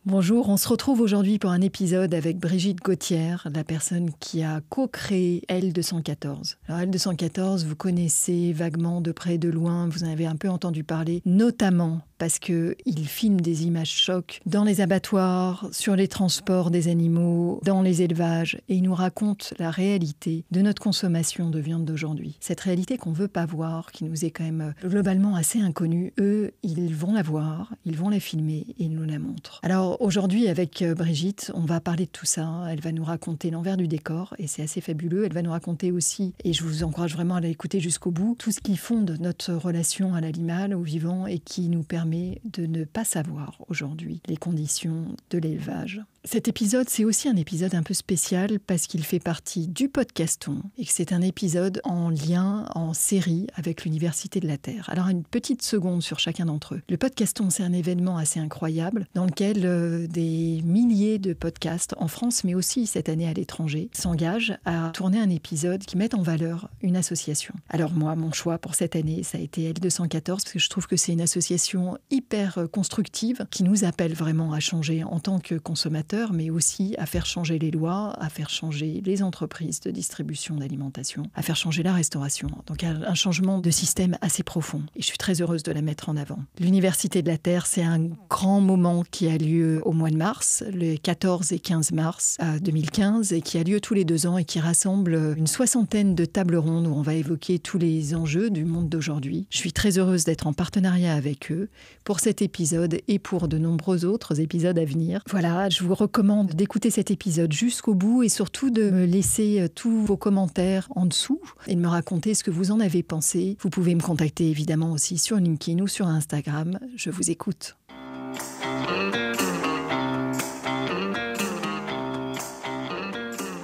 Bonjour, on se retrouve aujourd'hui pour un épisode avec Brigitte Gauthier, la personne qui a co-créé L214. Alors L214, vous connaissez vaguement de près de loin, vous en avez un peu entendu parler, notamment parce qu'il filme des images chocs dans les abattoirs, sur les transports des animaux, dans les élevages, et il nous raconte la réalité de notre consommation de viande d'aujourd'hui. Cette réalité qu'on ne veut pas voir, qui nous est quand même globalement assez inconnue, eux, ils vont la voir, ils vont la filmer et ils nous la montrent. Alors aujourd'hui, avec Brigitte, on va parler de tout ça. Elle va nous raconter l'envers du décor, et c'est assez fabuleux. Elle va nous raconter aussi, et je vous encourage vraiment à l'écouter jusqu'au bout, tout ce qui fonde notre relation à l'animal, au vivant, et qui nous permet de ne pas savoir aujourd'hui les conditions de l'élevage. Cet épisode, c'est aussi un épisode un peu spécial parce qu'il fait partie du Podcaston et que c'est un épisode en lien, en série avec l'Université de la Terre. Alors, une petite seconde sur chacun d'entre eux. Le Podcaston, c'est un événement assez incroyable dans lequel des milliers de podcasts en France, mais aussi cette année à l'étranger, s'engagent à tourner un épisode qui met en valeur une association. Alors moi, mon choix pour cette année, ça a été L214 parce que je trouve que c'est une association hyper constructive qui nous appelle vraiment à changer en tant que consommateurs, mais aussi à faire changer les lois, à faire changer les entreprises de distribution d'alimentation, à faire changer la restauration. Donc un changement de système assez profond. Et je suis très heureuse de la mettre en avant. L'Université de la Terre, c'est un grand moment qui a lieu au mois de mars, le 14 et 15 mars 2015, et qui a lieu tous les 2 ans et qui rassemble une 60aine de tables rondes où on va évoquer tous les enjeux du monde d'aujourd'hui. Je suis très heureuse d'être en partenariat avec eux pour cet épisode et pour de nombreux autres épisodes à venir. Voilà, je vous recommande d'écouter cet épisode jusqu'au bout et surtout de me laisser tous vos commentaires en dessous et de me raconter ce que vous en avez pensé. Vous pouvez me contacter évidemment aussi sur LinkedIn ou sur Instagram. Je vous écoute.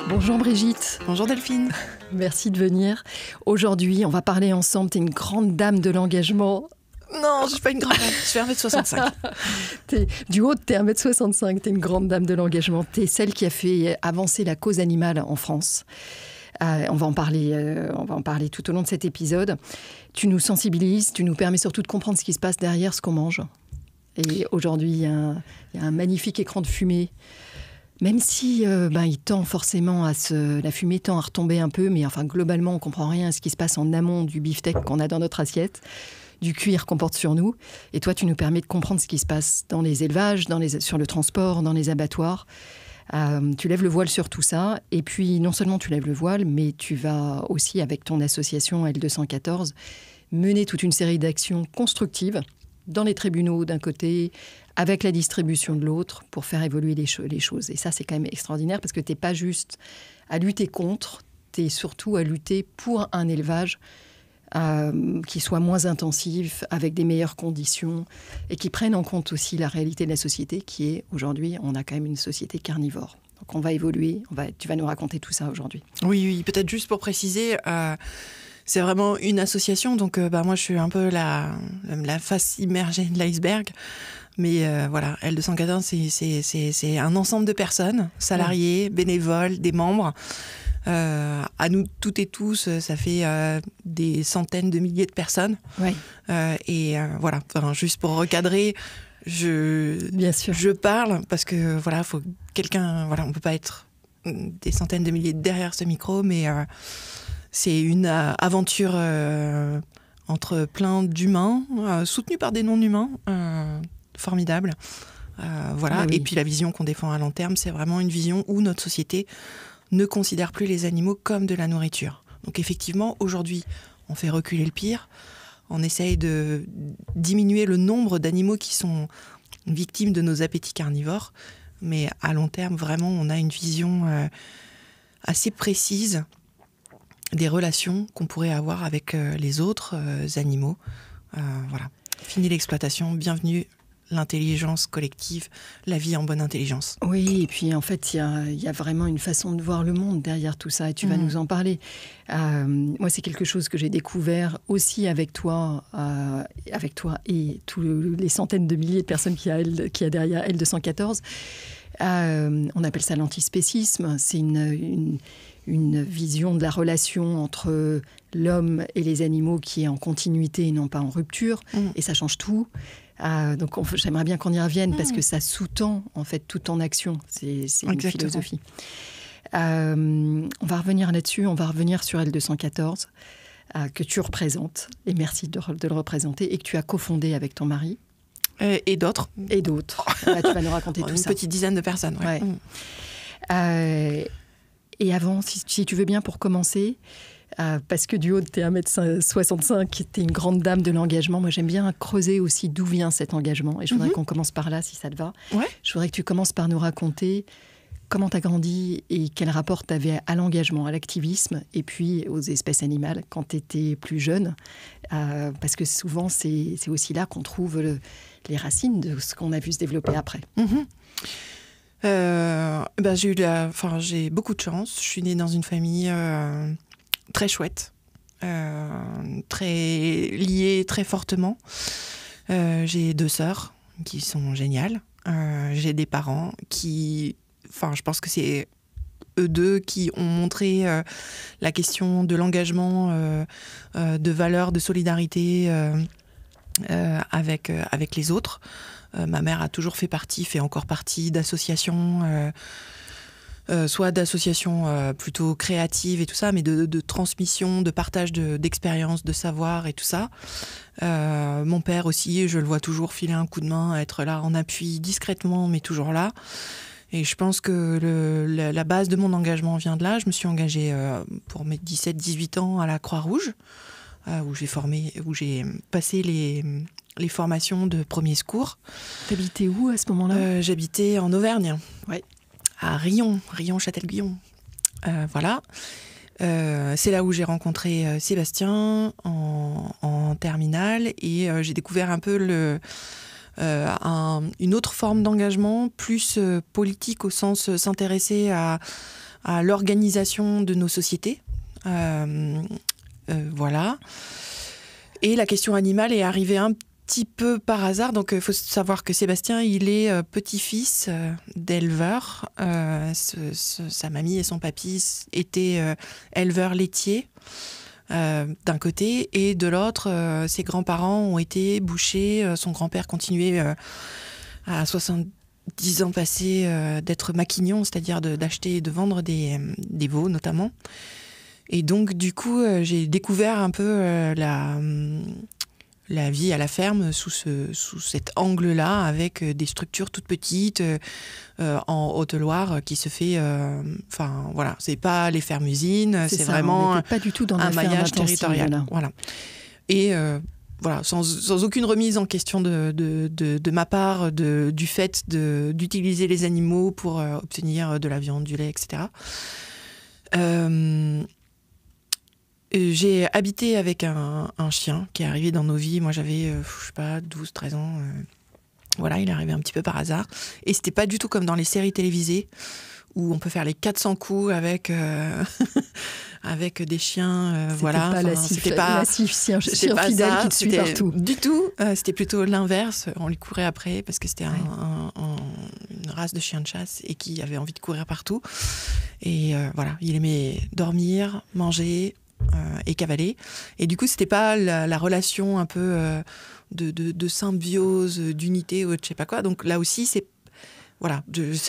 Bonjour Brigitte. Bonjour Delphine. Merci de venir. Aujourd'hui, on va parler ensemble. Tu es une grande dame de l'engagement. Non, je ne suis pas une grande dame, je fais 1m65. Du haut, tu es 1m65, tu es une grande dame de l'engagement. Tu es celle qui a fait avancer la cause animale en France. On va en parler tout au long de cet épisode. Tu nous sensibilises, tu nous permets surtout de comprendre ce qui se passe derrière ce qu'on mange. Et aujourd'hui, il y a un magnifique écran de fumée. Même si il tend forcément la fumée tend à retomber un peu, mais enfin globalement, on ne comprend rien à ce qui se passe en amont du beefsteak qu'on a dans notre assiette, du cuir qu'on porte sur nous. Et toi, tu nous permets de comprendre ce qui se passe dans les élevages, sur le transport, dans les abattoirs. Tu lèves le voile sur tout ça. Et puis, non seulement tu lèves le voile, mais tu vas aussi, avec ton association L214, mener toute une série d'actions constructives dans les tribunaux d'un côté, avec la distribution de l'autre, pour faire évoluer les choses. Et ça, c'est quand même extraordinaire parce que tu n'es pas juste à lutter contre, tu es surtout à lutter pour un élevage qui soit moins intensif, avec des meilleures conditions et qui prenne en compte aussi la réalité de la société qui est, aujourd'hui, on a quand même une société carnivore. Donc on va évoluer, tu vas nous raconter tout ça aujourd'hui. Oui, peut-être juste pour préciser, c'est vraiment une association, donc moi je suis un peu la face immergée de l'iceberg. Mais voilà, L214, c'est un ensemble de personnes, salariés, bénévoles, des membres. À nous toutes et tous, ça fait des centaines de milliers de personnes. Ouais. Voilà, juste pour recadrer, je parle parce que voilà, faut on peut pas être des centaines de milliers derrière ce micro, mais c'est une aventure entre plein d'humains, soutenus par des non-humains, formidable. Voilà. Oui. Et puis la vision qu'on défend à long terme, c'est vraiment une vision où notre société ne considère plus les animaux comme de la nourriture. Donc effectivement, aujourd'hui, on fait reculer le pire. On essaye de diminuer le nombre d'animaux qui sont victimes de nos appétits carnivores. Mais à long terme, vraiment, on a une vision assez précise des relations qu'on pourrait avoir avec les autres animaux. Voilà. Fini l'exploitation, bienvenue l'intelligence collective, la vie en bonne intelligence. Oui, et puis en fait, il y a vraiment une façon de voir le monde derrière tout ça, et tu vas nous en parler. Moi, c'est quelque chose que j'ai découvert aussi avec toi et tous les centaines de milliers de personnes qu'il y a derrière L214. On appelle ça l'antispécisme. C'est une vision de la relation entre l'homme et les animaux qui est en continuité et non pas en rupture. Et ça change tout. Donc j'aimerais bien qu'on y revienne parce que ça sous-tend en fait toute ton action. C'est une philosophie. On va revenir là-dessus. On va revenir sur L214 que tu représentes. Et merci de le représenter. Et que tu as cofondé avec ton mari. Et d'autres. Et d'autres. Tu vas nous raconter tout ça. Une petite dizaine de personnes. Ouais. Et avant, si tu veux bien, pour commencer, parce que du haut de tes 1m65, tu es une grande dame de l'engagement. Moi, j'aime bien creuser aussi d'où vient cet engagement. Et je voudrais qu'on commence par là, si ça te va. Ouais. Je voudrais que tu commences par nous raconter comment tu as grandi et quel rapport tu avais à l'engagement, à l'activisme et puis aux espèces animales quand tu étais plus jeune. Parce que souvent, c'est aussi là qu'on trouve les racines de ce qu'on a vu se développer après. J'ai beaucoup de chance. Je suis née dans une famille très chouette, très liée très fortement. J'ai 2 sœurs qui sont géniales. J'ai des parents qui... je pense que c'est eux deux qui ont montré la question de l'engagement, de valeur, de solidarité avec les autres. Ma mère a toujours fait encore partie d'associations, soit d'associations plutôt créatives et tout ça, mais de transmission, de partage d'expériences, de savoir et tout ça. Mon père aussi, je le vois toujours filer un coup de main, être là en appui discrètement, mais toujours là. Et je pense que la base de mon engagement vient de là. Je me suis engagée pour mes 17-18 ans à la Croix-Rouge, où j'ai passé les formations de premiers secours. T'habitais où à ce moment-là ? J'habitais en Auvergne, ouais. À Rion-Châtel-Guyon. Voilà. C'est là où j'ai rencontré Sébastien en terminale et j'ai découvert un peu une autre forme d'engagement, plus politique au sens s'intéresser à l'organisation de nos sociétés. Voilà. Et la question animale est arrivée un petit peu par hasard. Donc, il faut savoir que Sébastien, il est petit-fils d'éleveur. Sa mamie et son papy étaient éleveurs laitiers d'un côté, et de l'autre, ses grands-parents ont été bouchers. Son grand-père continuait à 70 ans passés d'être maquignon, c'est-à-dire d'acheter et de vendre des veaux notamment. Et donc, du coup, j'ai découvert un peu la vie à la ferme sous cet angle-là, avec des structures toutes petites en Haute-Loire qui se fait... voilà, c'est pas les fermes-usines, c'est ça, vraiment pas du tout dans un maillage territorial. Voilà. Et voilà, sans aucune remise en question de ma part du fait d'utiliser les animaux pour obtenir de la viande, du lait, etc. J'ai habité avec un chien qui est arrivé dans nos vies. Moi, j'avais, 12, 13 ans. Voilà, il est arrivé un petit peu par hasard. Et c'était pas du tout comme dans les séries télévisées où on peut faire les 400 coups avec des chiens. Voilà. C'était pas chien fidèle qui te suit partout. Du tout. C'était plutôt l'inverse. On lui courait après parce que c'était une race de chien de chasse et qui avait envie de courir partout. Et voilà, il aimait dormir, manger... et cavaler. Et du coup, c'était pas la relation un peu de symbiose, d'unité ou de je sais pas quoi. Donc là aussi, ça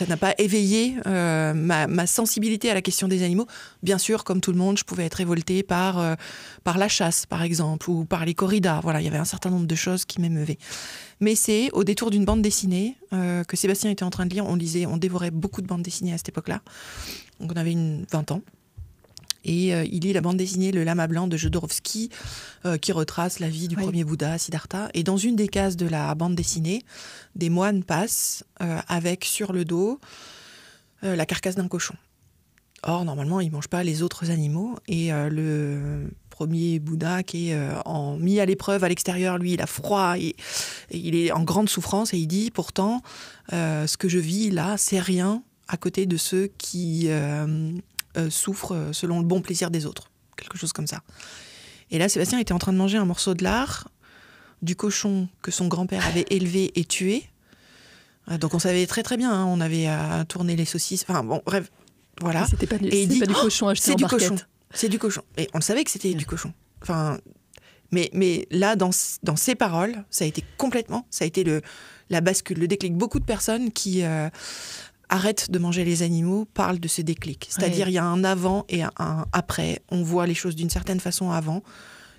n'a pas éveillé ma sensibilité à la question des animaux. Bien sûr, comme tout le monde, je pouvais être révoltée par la chasse, par exemple, ou par les corridas. Voilà, il y avait un certain nombre de choses qui m'émeuvaient. Mais c'est au détour d'une bande dessinée que Sébastien était en train de lire. On dévorait beaucoup de bandes dessinées à cette époque-là. Donc on avait 20 ans. Et il lit la bande dessinée Le Lama Blanc de Jodorowsky, qui retrace la vie du premier Bouddha, Siddhartha. Et dans une des cases de la bande dessinée, des moines passent avec sur le dos la carcasse d'un cochon. Or, normalement, ils ne mangent pas les autres animaux. Et le premier Bouddha qui est mis à l'épreuve à l'extérieur, lui, il a froid, et il est en grande souffrance. Et il dit, pourtant, ce que je vis là, c'est rien à côté de ceux qui... souffre selon le bon plaisir des autres, quelque chose comme ça. Et là, Sébastien était en train de manger un morceau de lard du cochon que son grand-père avait élevé et tué. Donc on savait très très bien, on avait à tourner les saucisses, enfin bon, bref, voilà. C'était pas du cochon acheté en barquette. C'est du cochon. Et on le savait que c'était du cochon. Enfin, Mais là, dans ces paroles, ça a été la bascule, le déclic. Beaucoup de personnes qui arrêtent de manger les animaux parlent de ce déclic. C'est-à-dire, il y a un avant et un après. On voit les choses d'une certaine façon avant.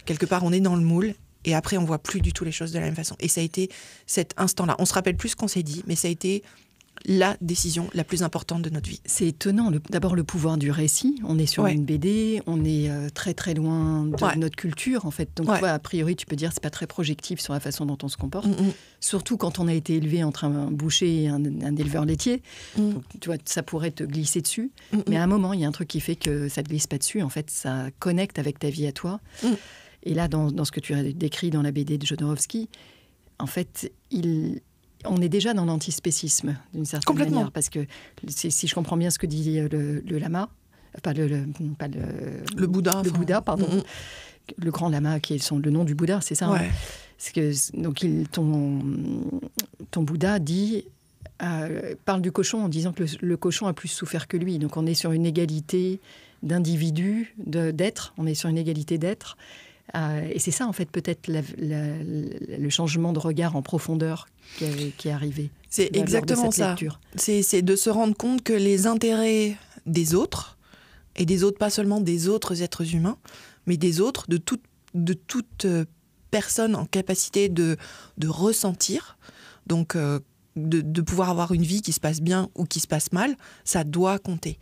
Quelque part, on est dans le moule. Et après, on voit plus du tout les choses de la même façon. Et ça a été cet instant-là. On se rappelle plus ce qu'on s'est dit, mais ça a été la décision la plus importante de notre vie. C'est étonnant. D'abord, le pouvoir du récit. On est sur une BD, on est très très loin de notre culture, en fait. Donc, toi, a priori, tu peux dire que c'est pas très projectif sur la façon dont on se comporte. Surtout quand on a été élevé entre un boucher et un éleveur laitier. Donc, tu vois, ça pourrait te glisser dessus. Mais à un moment, il y a un truc qui fait que ça te glisse pas dessus. En fait, ça connecte avec ta vie à toi. Et là, dans ce que tu as décrit dans la BD de Jodorowsky, en fait, on est déjà dans l'antispécisme, d'une certaine manière. Parce que, si je comprends bien ce que dit le lama, le Bouddha. Le Bouddha, pardon. Le grand lama, qui est le nom du Bouddha, c'est ça. Donc, ton Bouddha parle du cochon en disant que le cochon a plus souffert que lui. Donc, on est sur une égalité d'individus, d'être. On est sur une égalité d'être. Et c'est ça, en fait, peut-être le changement de regard en profondeur qui est arrivé. C'est exactement ça. C'est de se rendre compte que les intérêts des autres, et des autres, pas seulement des autres êtres humains, mais des autres, de toute personne en capacité de ressentir, donc de pouvoir avoir une vie qui se passe bien ou qui se passe mal, ça doit compter.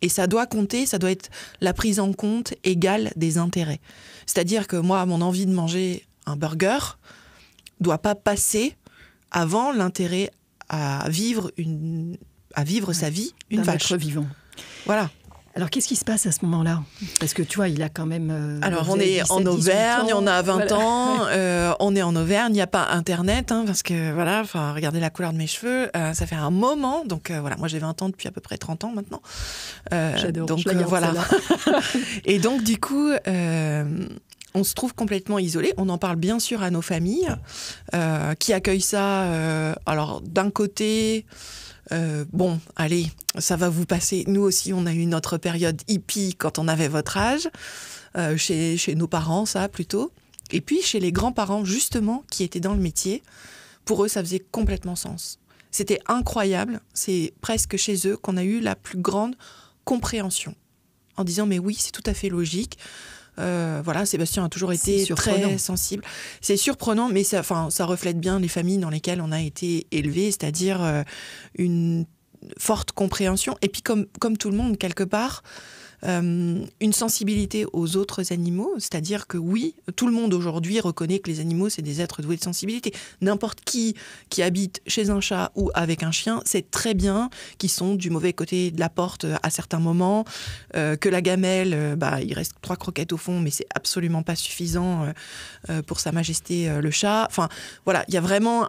Et ça doit compter, ça doit être la prise en compte égale des intérêts. C'est-à-dire que moi, mon envie de manger un burger doit pas passer avant l'intérêt à vivre sa vie, une vache. Être vivant. Voilà. Alors, qu'est-ce qui se passe à ce moment-là ? Parce que, tu vois, il a quand même... Alors, on est en Auvergne, on a 20 ans, on est en Auvergne, il n'y a pas Internet, parce que, voilà, regardez la couleur de mes cheveux, ça fait un moment, donc voilà, moi j'ai 20 ans depuis à peu près 30 ans maintenant. J'adore, donc voilà. Et donc, du coup... on se trouve complètement isolé. On en parle bien sûr à nos familles qui accueillent ça. Alors, d'un côté... bon, allez, ça va vous passer. Nous aussi, on a eu notre période hippie quand on avait votre âge, chez nos parents, ça, plutôt. Et puis, chez les grands-parents, justement, qui étaient dans le métier, pour eux, ça faisait complètement sens. C'était incroyable. C'est presque chez eux qu'on a eu la plus grande compréhension. En disant, mais oui, c'est tout à fait logique. Voilà, Sébastien a toujours été très sensible. C'est surprenant, mais ça reflète bien les familles dans lesquelles on a été élevé, c'est-à-dire une forte compréhension. Et puis, comme tout le monde, quelque part, une sensibilité aux autres animaux, c'est-à-dire que oui, tout le monde aujourd'hui reconnaît que les animaux, c'est des êtres doués de sensibilité. N'importe qui habite chez un chat ou avec un chien sait très bien qu'ils sont du mauvais côté de la porte à certains moments, que la gamelle, il reste 3 croquettes au fond, mais c'est absolument pas suffisant pour Sa Majesté le chat. Enfin, voilà, il y a vraiment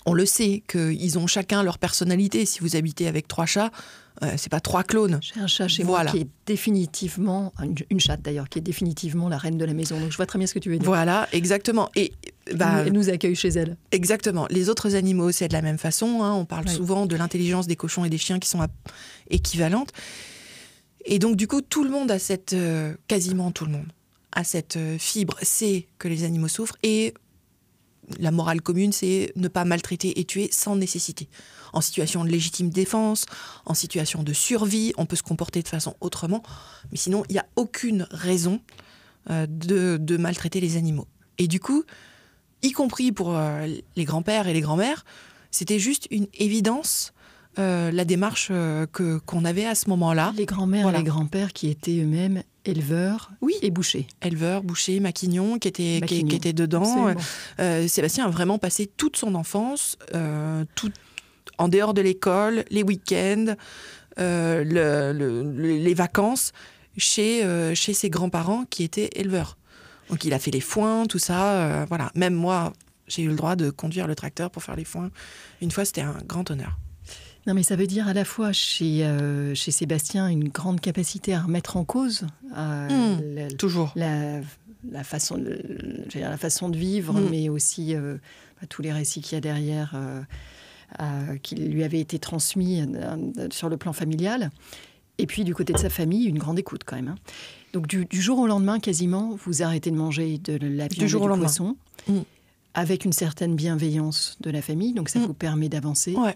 on le sait, qu'ils ont chacun leur personnalité. Si vous habitez avec 3 chats, c'est pas 3 clones. J'ai un chat chez moi qui est définitivement, une chatte d'ailleurs, qui est définitivement la reine de la maison. Donc je vois très bien ce que tu veux dire. Voilà, exactement. Et elle nous accueille chez elle. Exactement. Les autres animaux, c'est de la même façon. On parle souvent de l'intelligence des cochons et des chiens qui sont équivalentes. Et donc du coup, tout le monde a quasiment tout le monde a cette fibre, sait que les animaux souffrent et la morale commune, c'est ne pas maltraiter et tuer sans nécessité. En situation de légitime défense, en situation de survie, on peut se comporter de façon autrement. Mais sinon, il n'y a aucune raison de maltraiter les animaux. Et du coup, y compris pour les grands-pères et les grands-mères, c'était juste une évidence, la démarche qu'on avait à ce moment-là. Les grands-mères et les grands-pères qui étaient eux-mêmes éleveurs et bouchers. Éleveurs, bouchers, Maquignon qui était dedans. Sébastien a vraiment passé toute son enfance, en dehors de l'école, les week-ends, les vacances, chez ses grands-parents qui étaient éleveurs. Donc il a fait les foins, tout ça. Voilà. Même moi, j'ai eu le droit de conduire le tracteur pour faire les foins. Une fois, c'était un grand honneur. Non, mais ça veut dire à la fois chez Sébastien une grande capacité à remettre en cause toujours la façon de vivre, mais aussi tous les récits qu'il y a derrière qui lui avaient été transmis sur le plan familial. Et puis, du côté de sa famille, une grande écoute quand même. Donc, du jour au lendemain, quasiment, vous arrêtez de manger de la viande et du poisson, avec une certaine bienveillance de la famille. Donc, ça vous permet d'avancer. Ouais.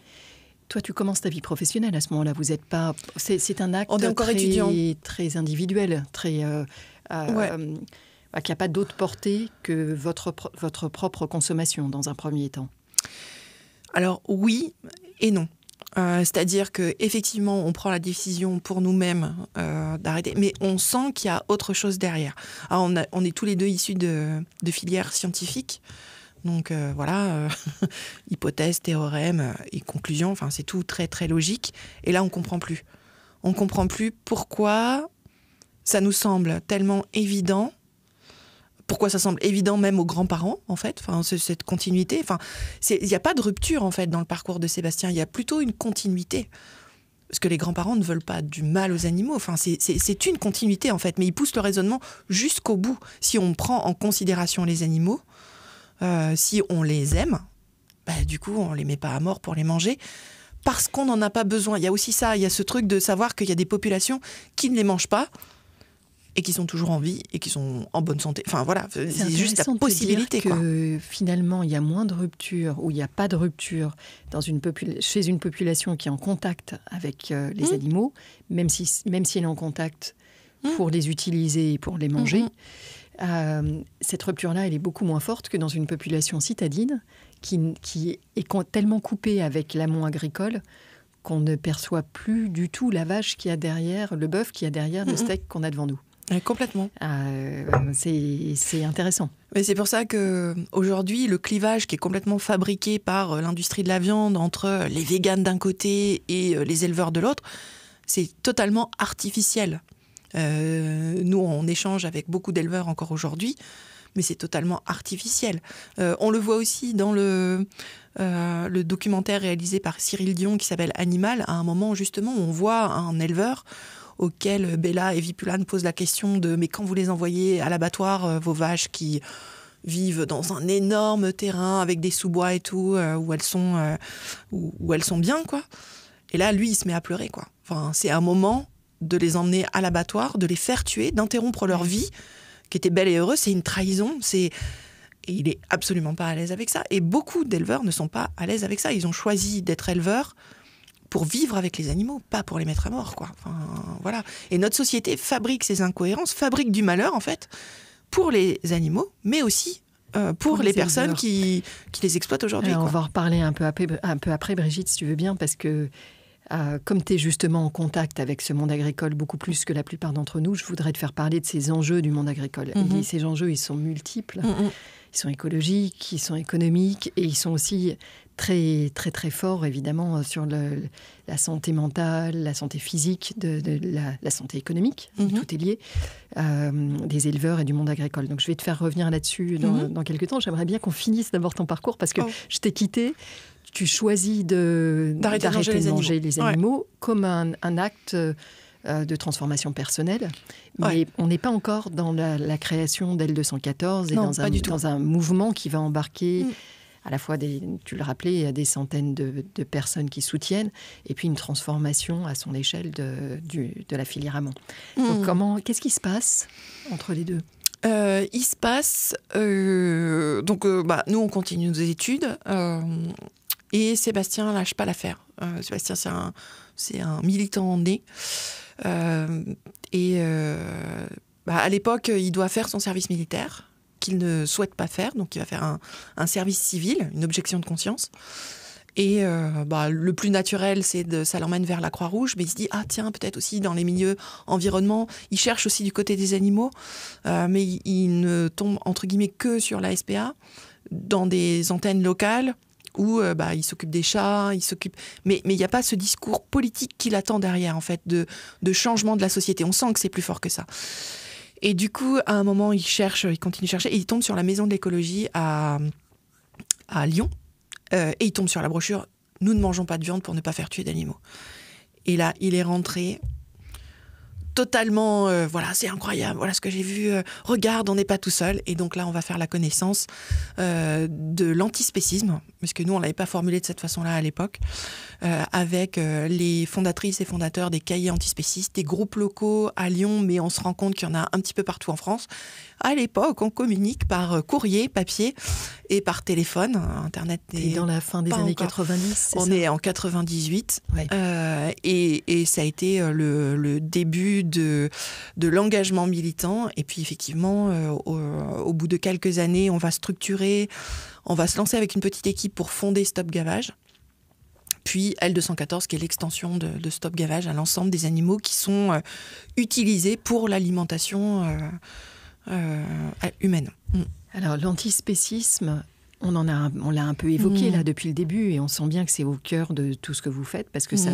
Toi, tu commences ta vie professionnelle à ce moment-là. Vous êtes pas... C'est un acte très individuel, très... qui n'a pas d'autre portée que votre propre consommation dans un premier temps. Alors, oui et non. C'est-à-dire qu'effectivement, on prend la décision pour nous-mêmes d'arrêter, mais on sent qu'il y a autre chose derrière. Alors, on est tous les deux issus de filières scientifiques, donc hypothèse, théorème et conclusion, enfin, c'est tout très, très logique. Et là, on ne comprend plus. On ne comprend plus pourquoi ça nous semble tellement évident. Pourquoi ça semble évident même aux grands-parents, en fait, enfin, cette continuité. Enfin, il n'y a pas de rupture, en fait, dans le parcours de Sébastien. Il y a plutôt une continuité. Parce que les grands-parents ne veulent pas du mal aux animaux. Enfin, c'est une continuité, en fait. Mais ils poussent le raisonnement jusqu'au bout. Si on prend en considération les animaux, si on les aime, du coup, on ne les met pas à mort pour les manger. Parce qu'on n'en a pas besoin. Il y a aussi ça. Il y a ce truc de savoir qu'il y a des populations qui ne les mangent pas, et qui sont toujours en vie et qui sont en bonne santé. Enfin voilà, c'est juste la possibilité. De dire que finalement, il y a moins de rupture ou il n'y a pas de rupture chez une population qui est en contact avec les animaux, même si elle est en contact pour les utiliser et pour les manger. Cette rupture-là, elle est beaucoup moins forte que dans une population citadine qui est tellement coupée avec l'amont agricole qu'on ne perçoit plus du tout la vache qu'il y a derrière, le bœuf qu'il y a derrière le steak qu'on a devant nous. Complètement. C'est intéressant. Mais c'est pour ça qu'aujourd'hui, le clivage qui est complètement fabriqué par l'industrie de la viande entre les véganes d'un côté et les éleveurs de l'autre, c'est totalement artificiel. Nous, on échange avec beaucoup d'éleveurs encore aujourd'hui, mais c'est totalement artificiel. On le voit aussi dans le documentaire réalisé par Cyril Dion qui s'appelle Animal. À un moment, justement, on voit un éleveur auquel Bella et Vipulane posent la question de « mais quand vous les envoyez à l'abattoir, vos vaches qui vivent dans un énorme terrain avec des sous-bois et tout, où elles sont bien, quoi ?» Et là, lui, il se met à pleurer, quoi. Enfin, c'est un moment de les emmener à l'abattoir, de les faire tuer, d'interrompre leur vie, qui était belle et heureuse. C'est une trahison, Et il est absolument pas à l'aise avec ça. Et beaucoup d'éleveurs ne sont pas à l'aise avec ça. Ils ont choisi d'être éleveurs pour vivre avec les animaux, pas pour les mettre à mort, quoi. Enfin, voilà. Et notre société fabrique ces incohérences, fabrique du malheur, en fait, pour les animaux, mais aussi pour les personnes qui les exploitent aujourd'hui. On va en reparler un peu après, Brigitte, si tu veux bien, parce que comme tu es justement en contact avec ce monde agricole beaucoup plus que la plupart d'entre nous, je voudrais te faire parler de ces enjeux du monde agricole. Et ces enjeux, ils sont multiples. Ils sont écologiques, ils sont économiques et ils sont aussi très, très, très forts, évidemment, sur la santé mentale, la santé physique, la santé économique. Tout est lié, des éleveurs et du monde agricole. Donc, je vais te faire revenir là-dessus dans quelques temps. J'aimerais bien qu'on finisse d'abord ton parcours parce que je t'ai quitté. Tu choisis d'arrêter de manger les animaux comme un acte de transformation personnelle. Mais on n'est pas encore dans la création d'L214 et dans un mouvement qui va embarquer à la fois, tu le rappelais, des centaines de personnes qui soutiennent et puis une transformation à son échelle de la filière amont. Donc qu'est-ce qui se passe entre les deux ? Il se passe... nous, on continue nos études et Sébastien lâche pas l'affaire. Sébastien, c'est un militant né. À l'époque, il doit faire son service militaire, qu'il ne souhaite pas faire. Donc, il va faire un service civil, une objection de conscience. Et le plus naturel, ça l'emmène vers la Croix-Rouge. Mais il se dit, peut-être aussi dans les milieux environnement. Il cherche aussi du côté des animaux. Mais il ne tombe, entre guillemets, que sur la SPA, dans des antennes locales, où il s'occupe des chats, mais il n'y a pas ce discours politique qui l'attend derrière, en fait, de changement de la société. On sent que c'est plus fort que ça. Et du coup, à un moment, il continue de chercher, et il tombe sur la Maison de l'écologie à Lyon, et il tombe sur la brochure « Nous ne mangeons pas de viande pour ne pas faire tuer d'animaux ». Et là, il est rentré totalement, voilà, c'est incroyable, voilà ce que j'ai vu, regarde, on n'est pas tout seul. Et donc là, on va faire la connaissance de l'antispécisme, parce que nous, on ne l'avait pas formulé de cette façon-là à l'époque, avec les fondatrices et fondateurs des cahiers antispécistes, des groupes locaux à Lyon, mais on se rend compte qu'il y en a un petit peu partout en France. À l'époque, on communique par courrier, papier et par téléphone. Internet est dans la fin des années 90, on est en 98. Ouais. Et ça a été le début de l'engagement militant. Et puis effectivement, au bout de quelques années, on va structurer, on va se lancer avec une petite équipe pour fonder Stop Gavage. Puis L214, qui est l'extension de Stop Gavage à l'ensemble des animaux qui sont utilisés pour l'alimentation humaine. Alors l'antispécisme, on l'a un peu évoqué là depuis le début, et on sent bien que c'est au cœur de tout ce que vous faites, parce que ça,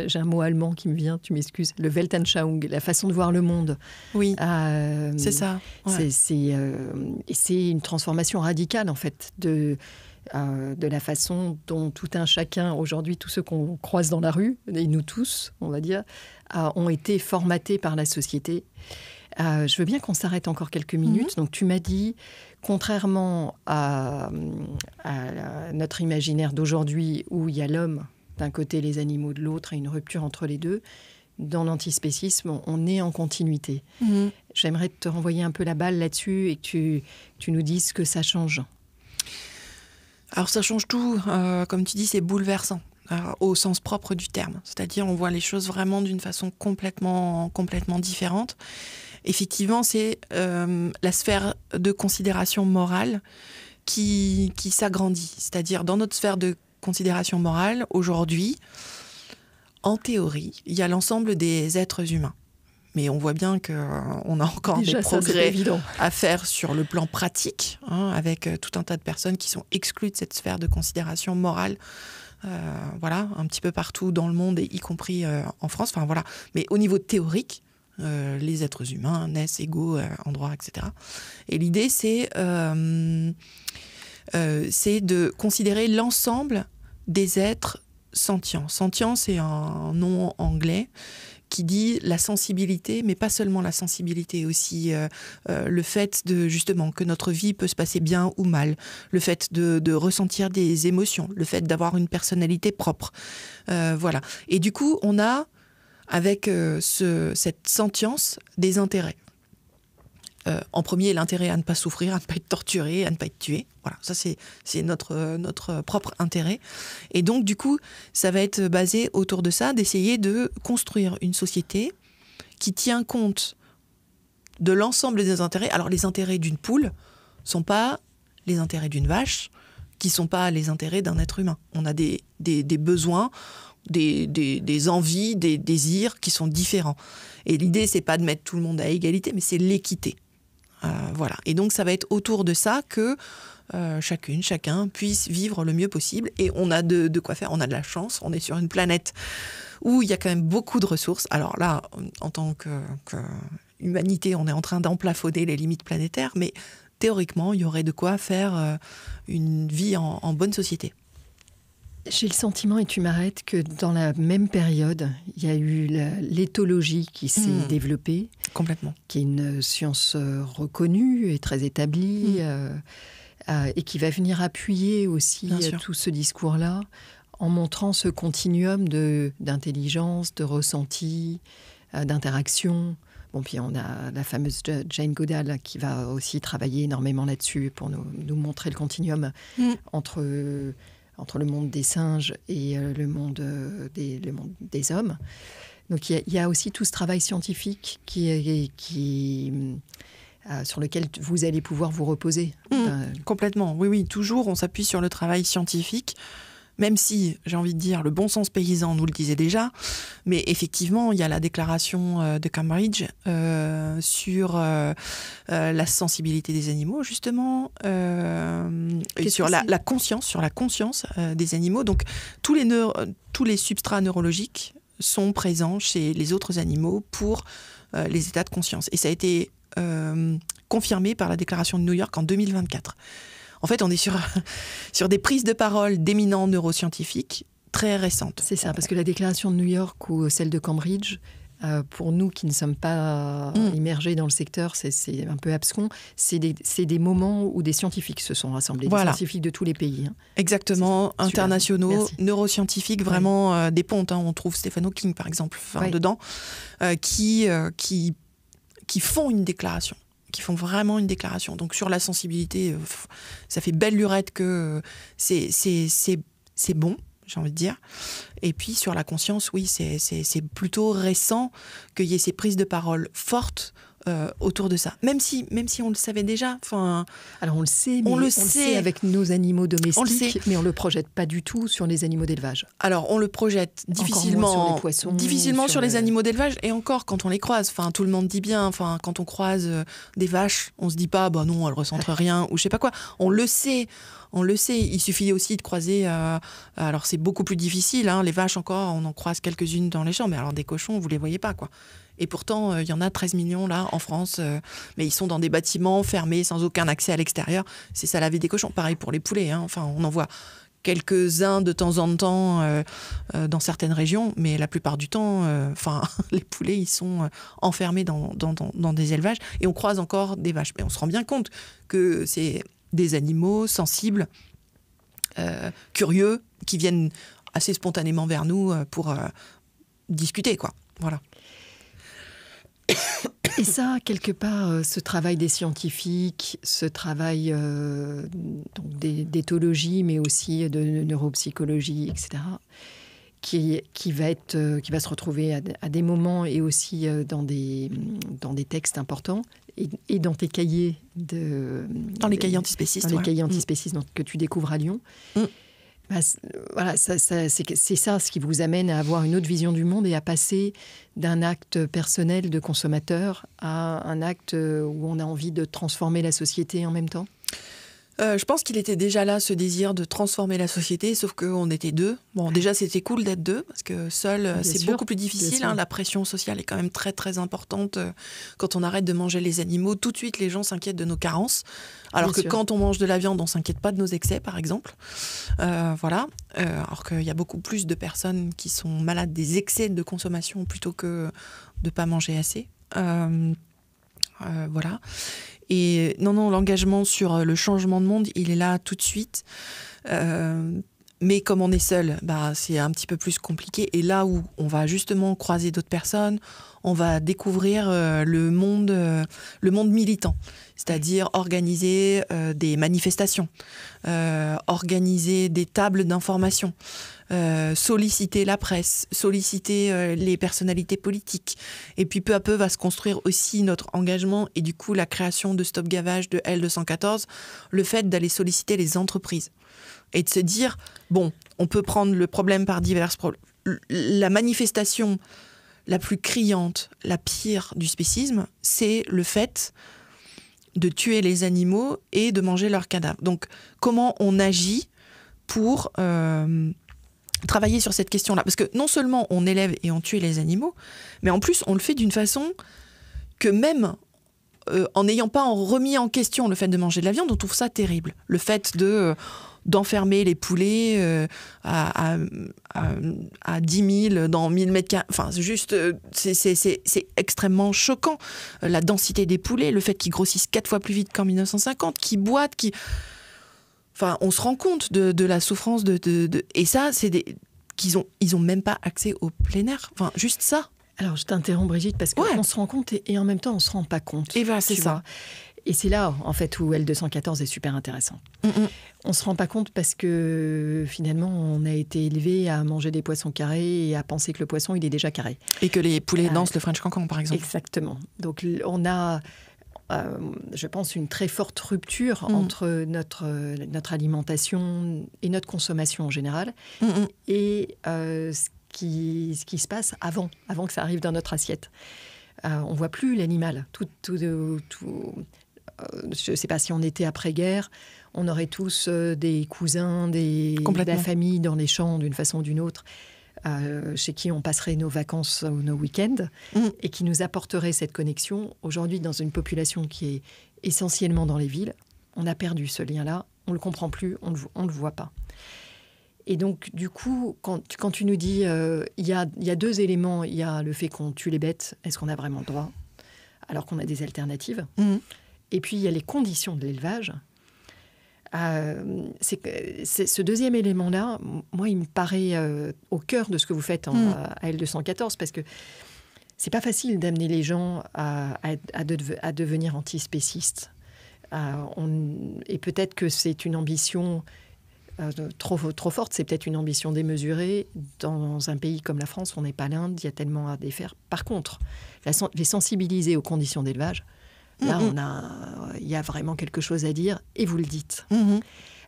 j'ai un mot allemand qui me vient, tu m'excuses, le Weltanschauung, la façon de voir le monde. Oui, c'est ça. Ouais. C'est une transformation radicale en fait de la façon dont tout un chacun, aujourd'hui, tous ceux qu'on croise dans la rue, et nous tous, on va dire, ont été formatés par la société. Je veux bien qu'on s'arrête encore quelques minutes. Donc, tu m'as dit, contrairement à notre imaginaire d'aujourd'hui, où il y a l'homme d'un côté, les animaux de l'autre, et une rupture entre les deux, dans l'antispécisme, on est en continuité. J'aimerais te renvoyer un peu la balle là-dessus et que tu nous dises ce que ça change. Alors ça change tout, comme tu dis, c'est bouleversant, au sens propre du terme. C'est-à-dire on voit les choses vraiment d'une façon complètement différente. Effectivement, c'est la sphère de considération morale qui s'agrandit. C'est-à-dire dans notre sphère de considération morale, aujourd'hui, en théorie, il y a l'ensemble des êtres humains. Mais on voit bien qu'on a encore des progrès à faire sur le plan pratique, avec tout un tas de personnes qui sont exclues de cette sphère de considération morale, voilà, un petit peu partout dans le monde, et y compris en France. Enfin, voilà. Mais au niveau théorique, les êtres humains naissent égaux en droit, etc. Et l'idée, c'est de considérer l'ensemble des êtres sentients. Sentient, c'est un nom anglais qui dit la sensibilité, mais pas seulement la sensibilité, aussi le fait de, justement, que notre vie peut se passer bien ou mal, le fait de ressentir des émotions, le fait d'avoir une personnalité propre. Voilà. Et du coup, on a, avec cette sentience, des intérêts. En premier, l'intérêt à ne pas souffrir, à ne pas être torturé, à ne pas être tué. Voilà, ça c'est notre propre intérêt. Et donc, du coup, ça va être basé autour de ça, d'essayer de construire une société qui tient compte de l'ensemble des intérêts. Alors, les intérêts d'une poule ne sont pas les intérêts d'une vache, qui ne sont pas les intérêts d'un être humain. On a des besoins, des envies, des désirs qui sont différents. Et l'idée, c'est pas de mettre tout le monde à égalité, mais c'est l'équité. Voilà. Et donc, ça va être autour de ça que chacun puisse vivre le mieux possible. Et on a de quoi faire. On a de la chance. On est sur une planète où il y a quand même beaucoup de ressources. Alors là, en tant qu'humanité, on est en train d'emplafonner les limites planétaires. Mais théoriquement, il y aurait de quoi faire une vie en bonne société. J'ai le sentiment, et tu m'arrêtes, que dans la même période, il y a eu l'éthologie qui s'est développée. Complètement. Qui est une science reconnue et très établie, et qui va venir appuyer aussi tout ce discours-là, en montrant ce continuum d'intelligence, de ressenti, d'interaction. Bon, puis on a la fameuse Jane Goodall qui va aussi travailler énormément là-dessus pour nous montrer le continuum entre le monde des singes et le monde des hommes. Donc il y a aussi tout ce travail scientifique sur lequel vous allez pouvoir vous reposer. Complètement, oui, toujours on s'appuie sur le travail scientifique, même si, j'ai envie de dire, le bon sens paysan nous le disait déjà, mais effectivement, il y a la déclaration de Cambridge sur la sensibilité des animaux, justement, et sur la conscience des animaux. Donc, tous les substrats neurologiques sont présents chez les autres animaux pour les états de conscience. Et ça a été confirmé par la déclaration de New York en 2024. En fait, on est sur des prises de parole d'éminents neuroscientifiques très récente. C'est ça, parce que la déclaration de New York ou celle de Cambridge, pour nous qui ne sommes pas immergés dans le secteur, c'est un peu abscon. C'est des moments où des scientifiques se sont rassemblés, des scientifiques de tous les pays. Exactement, internationaux, neuroscientifiques, vraiment des pontes. On trouve Stephen Hawking, par exemple, dedans, qui font une déclaration. Qui font vraiment une déclaration. Donc sur la sensibilité, ça fait belle lurette que c'est bon, j'ai envie de dire. Et puis sur la conscience, oui, c'est plutôt récent qu'il y ait ces prises de parole fortes autour de ça. Même si on le savait déjà. Alors on le sait, mais on le sait avec nos animaux domestiques, mais on ne le projette pas du tout sur les animaux d'élevage. Alors on le projette difficilement sur les poissons, sur les animaux d'élevage, et encore quand on les croise. Tout le monde dit bien, quand on croise des vaches, on se dit pas, bah non, elles ressentent rien, ou je sais pas quoi. On le sait. Il suffit aussi de croiser... alors, c'est beaucoup plus difficile. Les vaches, encore, on en croise quelques-unes dans les champs. Mais alors, des cochons, vous ne les voyez pas, quoi. Et pourtant, il y en a 13 millions, là, en France. Mais ils sont dans des bâtiments fermés, sans aucun accès à l'extérieur. C'est ça, la vie des cochons. Pareil pour les poulets. On en voit quelques-uns de temps en temps dans certaines régions. Mais la plupart du temps, les poulets, ils sont enfermés dans des élevages. Et on croise encore des vaches. Mais on se rend bien compte que c'est... des animaux sensibles, curieux, qui viennent assez spontanément vers nous pour discuter, quoi. Voilà. Et ça, quelque part, ce travail des scientifiques, ce travail d'éthologie, mais aussi de neuropsychologie, etc., qui va se retrouver à des moments et aussi dans des textes importants et dans tes cahiers dans les cahiers antispécistes. Dans les cahiers antispécistes que tu découvres à Lyon. Voilà, c'est ça ce qui vous amène à avoir une autre vision du monde et à passer d'un acte personnel de consommateur à un acte où on a envie de transformer la société en même temps. Je pense qu'il était déjà là, ce désir de transformer la société, sauf qu'on était deux. Bon, déjà, c'était cool d'être deux, parce que seul, c'est beaucoup plus difficile. La pression sociale est quand même très, très importante. Quand on arrête de manger les animaux, tout de suite, les gens s'inquiètent de nos carences. Alors que quand on mange de la viande, on ne s'inquiète pas de nos excès, par exemple. Voilà. Alors qu'il y a beaucoup plus de personnes qui sont malades des excès de consommation plutôt que de ne pas manger assez. Voilà. Et non, l'engagement sur le changement de monde, il est là tout de suite. Mais comme on est seul, c'est un petit peu plus compliqué. Et là où on va justement croiser d'autres personnes, on va découvrir le monde militant. C'est-à-dire organiser des manifestations, organiser des tables d'information, solliciter la presse, solliciter les personnalités politiques. Et puis peu à peu va se construire aussi notre engagement et du coup la création de Stop Gavage, de L214, le fait d'aller solliciter les entreprises et de se dire, bon, on peut prendre le problème par divers problèmes. La manifestation la plus criante, la pire du spécisme, c'est le fait de tuer les animaux et de manger leurs cadavres. Donc, comment on agit pour travailler sur cette question-là ? Parce que non seulement on élève et on tue les animaux, mais en plus, on le fait d'une façon que même en n'ayant pas remis en question le fait de manger de la viande, on trouve ça terrible. Le fait d'enfermer les poulets à 10 000 dans 1000 mètres carrés. Enfin, c'est extrêmement choquant. La densité des poulets, le fait qu'ils grossissent 4 fois plus vite qu'en 1950, qu'ils boitent, Enfin, on se rend compte de la souffrance et ça, ils ont même pas accès au plein air. Enfin, juste ça. Alors, je t'interromps, Brigitte, parce qu'on se rend compte et en même temps, on se rend pas compte. Et voilà, c'est ça. Et c'est là, en fait, où L214 est super intéressant. On ne se rend pas compte parce que, finalement, on a été élevé à manger des poissons carrés et à penser que le poisson, il est déjà carré. Et que les poulets dansent le French Cancan, par exemple. Exactement. Donc, on a, je pense, une très forte rupture entre notre alimentation et notre consommation en général et ce qui se passe avant que ça arrive dans notre assiette. On ne voit plus l'animal. Je ne sais pas si on était après-guerre, on aurait tous des cousins, de la famille dans les champs d'une façon ou d'une autre, chez qui on passerait nos vacances ou nos week-ends et qui nous apporterait cette connexion. Aujourd'hui, dans une population qui est essentiellement dans les villes, on a perdu ce lien-là, on ne le comprend plus, on ne le voit pas. Et donc, du coup, quand tu nous dis il y a 2 éléments, il y a le fait qu'on tue les bêtes, est-ce qu'on a vraiment le droit, alors qu'on a des alternatives? Et puis, il y a les conditions de l'élevage. Ce deuxième élément-là, moi, il me paraît au cœur de ce que vous faites à L214, parce que c'est pas facile d'amener les gens à devenir antispécistes. Et peut-être que c'est une ambition trop forte, c'est peut-être une ambition démesurée. Dans un pays comme la France, on n'est pas l'Inde, il y a tellement à défaire. Par contre, les sensibiliser aux conditions d'élevage, là, il y a vraiment quelque chose à dire, et vous le dites.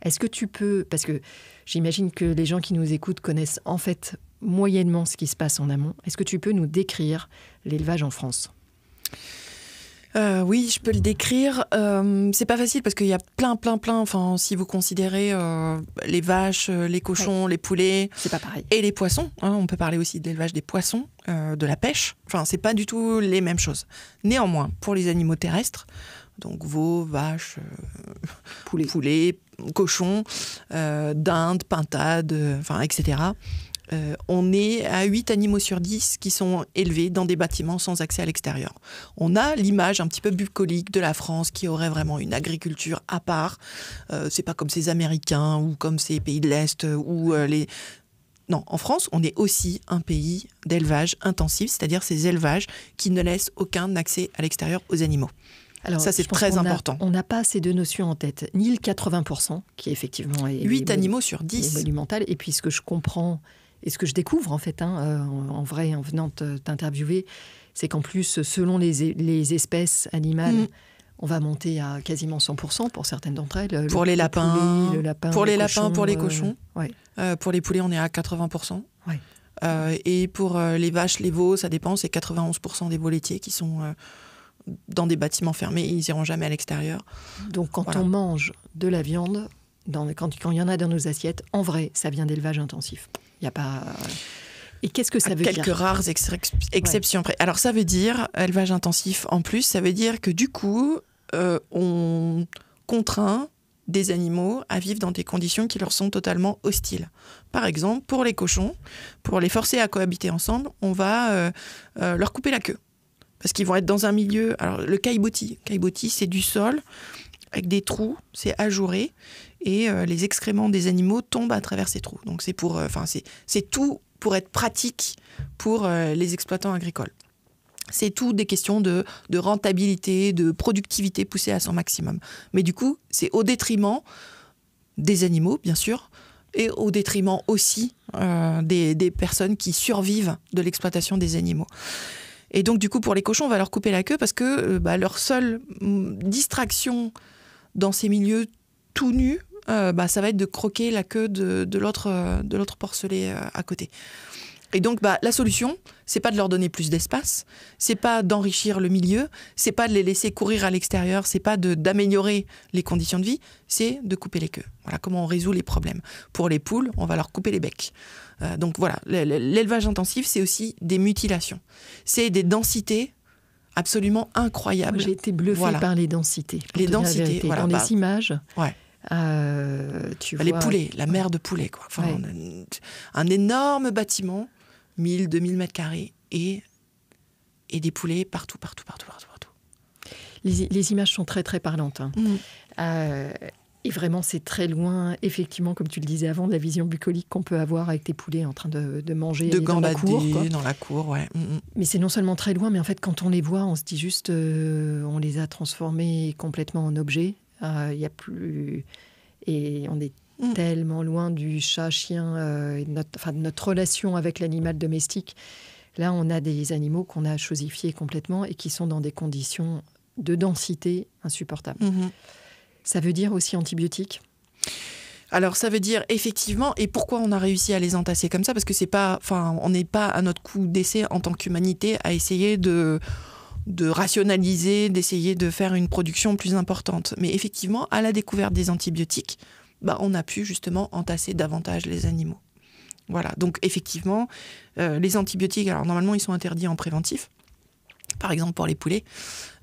Est-ce que tu peux, parce que j'imagine que les gens qui nous écoutent connaissent en fait moyennement ce qui se passe en amont, est-ce que tu peux nous décrire l'élevage en France ? Oui, je peux le décrire. C'est pas facile parce qu'il y a plein. Enfin, si vous considérez les vaches, les cochons, les poulets, c'est pas pareil. Et les poissons. On peut parler aussi de l'élevage des poissons, de la pêche. Enfin, c'est pas du tout les mêmes choses. Néanmoins, pour les animaux terrestres, donc veaux, vaches, poulets, cochons, dindes, pintades, etc. On est à 8 animaux sur 10 qui sont élevés dans des bâtiments sans accès à l'extérieur. On a l'image un petit peu bucolique de la France qui aurait vraiment une agriculture à part. C'est pas comme ces Américains ou comme ces pays de l'Est où Non, en France, on est aussi un pays d'élevage intensif, c'est-à-dire ces élevages qui ne laissent aucun accès à l'extérieur aux animaux. Alors, ça, c'est très important. On n'a pas ces 2 notions en tête. Ni le 80%, qui effectivement est 8 animaux sur 10. Monumental. Et puis, ce que je comprends et ce que je découvre, en fait, en vrai, en venant t'interviewer, c'est qu'en plus, selon les espèces animales, on va monter à quasiment 100% pour certaines d'entre elles. Pour les lapins, pour les lapins, pour les cochons. Ouais. Pour les poulets, on est à 80%. Ouais. Et pour les vaches, les veaux, ça dépend, c'est 91% des veaux laitiers qui sont dans des bâtiments fermés, ils n'iront jamais à l'extérieur. Donc quand on mange de la viande, quand il y en a dans nos assiettes, en vrai, ça vient d'élevage intensif. Il n'y a pas... Et qu'est-ce que ça veut dire ? Quelques rares exceptions près. Alors ça veut dire, élevage intensif en plus, ça veut dire que du coup, on contraint des animaux à vivre dans des conditions qui leur sont totalement hostiles. Par exemple, pour les cochons, pour les forcer à cohabiter ensemble, on va leur couper la queue. Parce qu'ils vont être dans un milieu... Alors, le caillebotis, c'est du sol avec des trous, c'est ajouré, et les excréments des animaux tombent à travers ces trous. Donc, c'est tout pour être pratique pour les exploitants agricoles. C'est tout des questions de rentabilité, de productivité poussée à son maximum. Mais du coup, c'est au détriment des animaux, bien sûr, et au détriment aussi des personnes qui survivent de l'exploitation des animaux. Et donc, du coup, pour les cochons, on va leur couper la queue parce que leur seule distraction dans ces milieux tout nus, ça va être de croquer la queue de l'autre porcelet à côté. Et donc, la solution, c'est pas de leur donner plus d'espace, c'est pas d'enrichir le milieu, c'est pas de les laisser courir à l'extérieur, c'est pas d'améliorer les conditions de vie, c'est de couper les queues. Voilà comment on résout les problèmes. Pour les poules, on va leur couper les becs. Donc voilà, l'élevage intensif, c'est aussi des mutilations. C'est des densités absolument incroyables. J'ai été bluffée par les densités. Les densités, voilà. Dans les images, tu vois... Les poulets, la mer de poulets, quoi. Enfin, un énorme bâtiment, 1000, 2000 mètres carrés, et des poulets partout. Les images sont très, très parlantes. Et vraiment, c'est très loin, effectivement, comme tu le disais avant, de la vision bucolique qu'on peut avoir avec tes poulets en train de manger dans la cour. Dans la cour, ouais. Mais c'est non seulement très loin, mais en fait, quand on les voit, on se dit juste, on les a transformés complètement en objets. Il n'y a plus... Et on est tellement loin du chat-chien, de notre relation avec l'animal domestique. Là, on a des animaux qu'on a chosifiés complètement et qui sont dans des conditions de densité insupportables. Ça veut dire aussi antibiotiques ? Alors, ça veut dire effectivement, et pourquoi on a réussi à les entasser comme ça ? Parce que on n'est pas à notre coup d'essai en tant qu'humanité à essayer de rationaliser, d'essayer de faire une production plus importante. Mais effectivement, à la découverte des antibiotiques, on a pu justement entasser davantage les animaux. Voilà, donc effectivement, les antibiotiques, alors normalement, ils sont interdits en préventif. Par exemple, pour les poulets,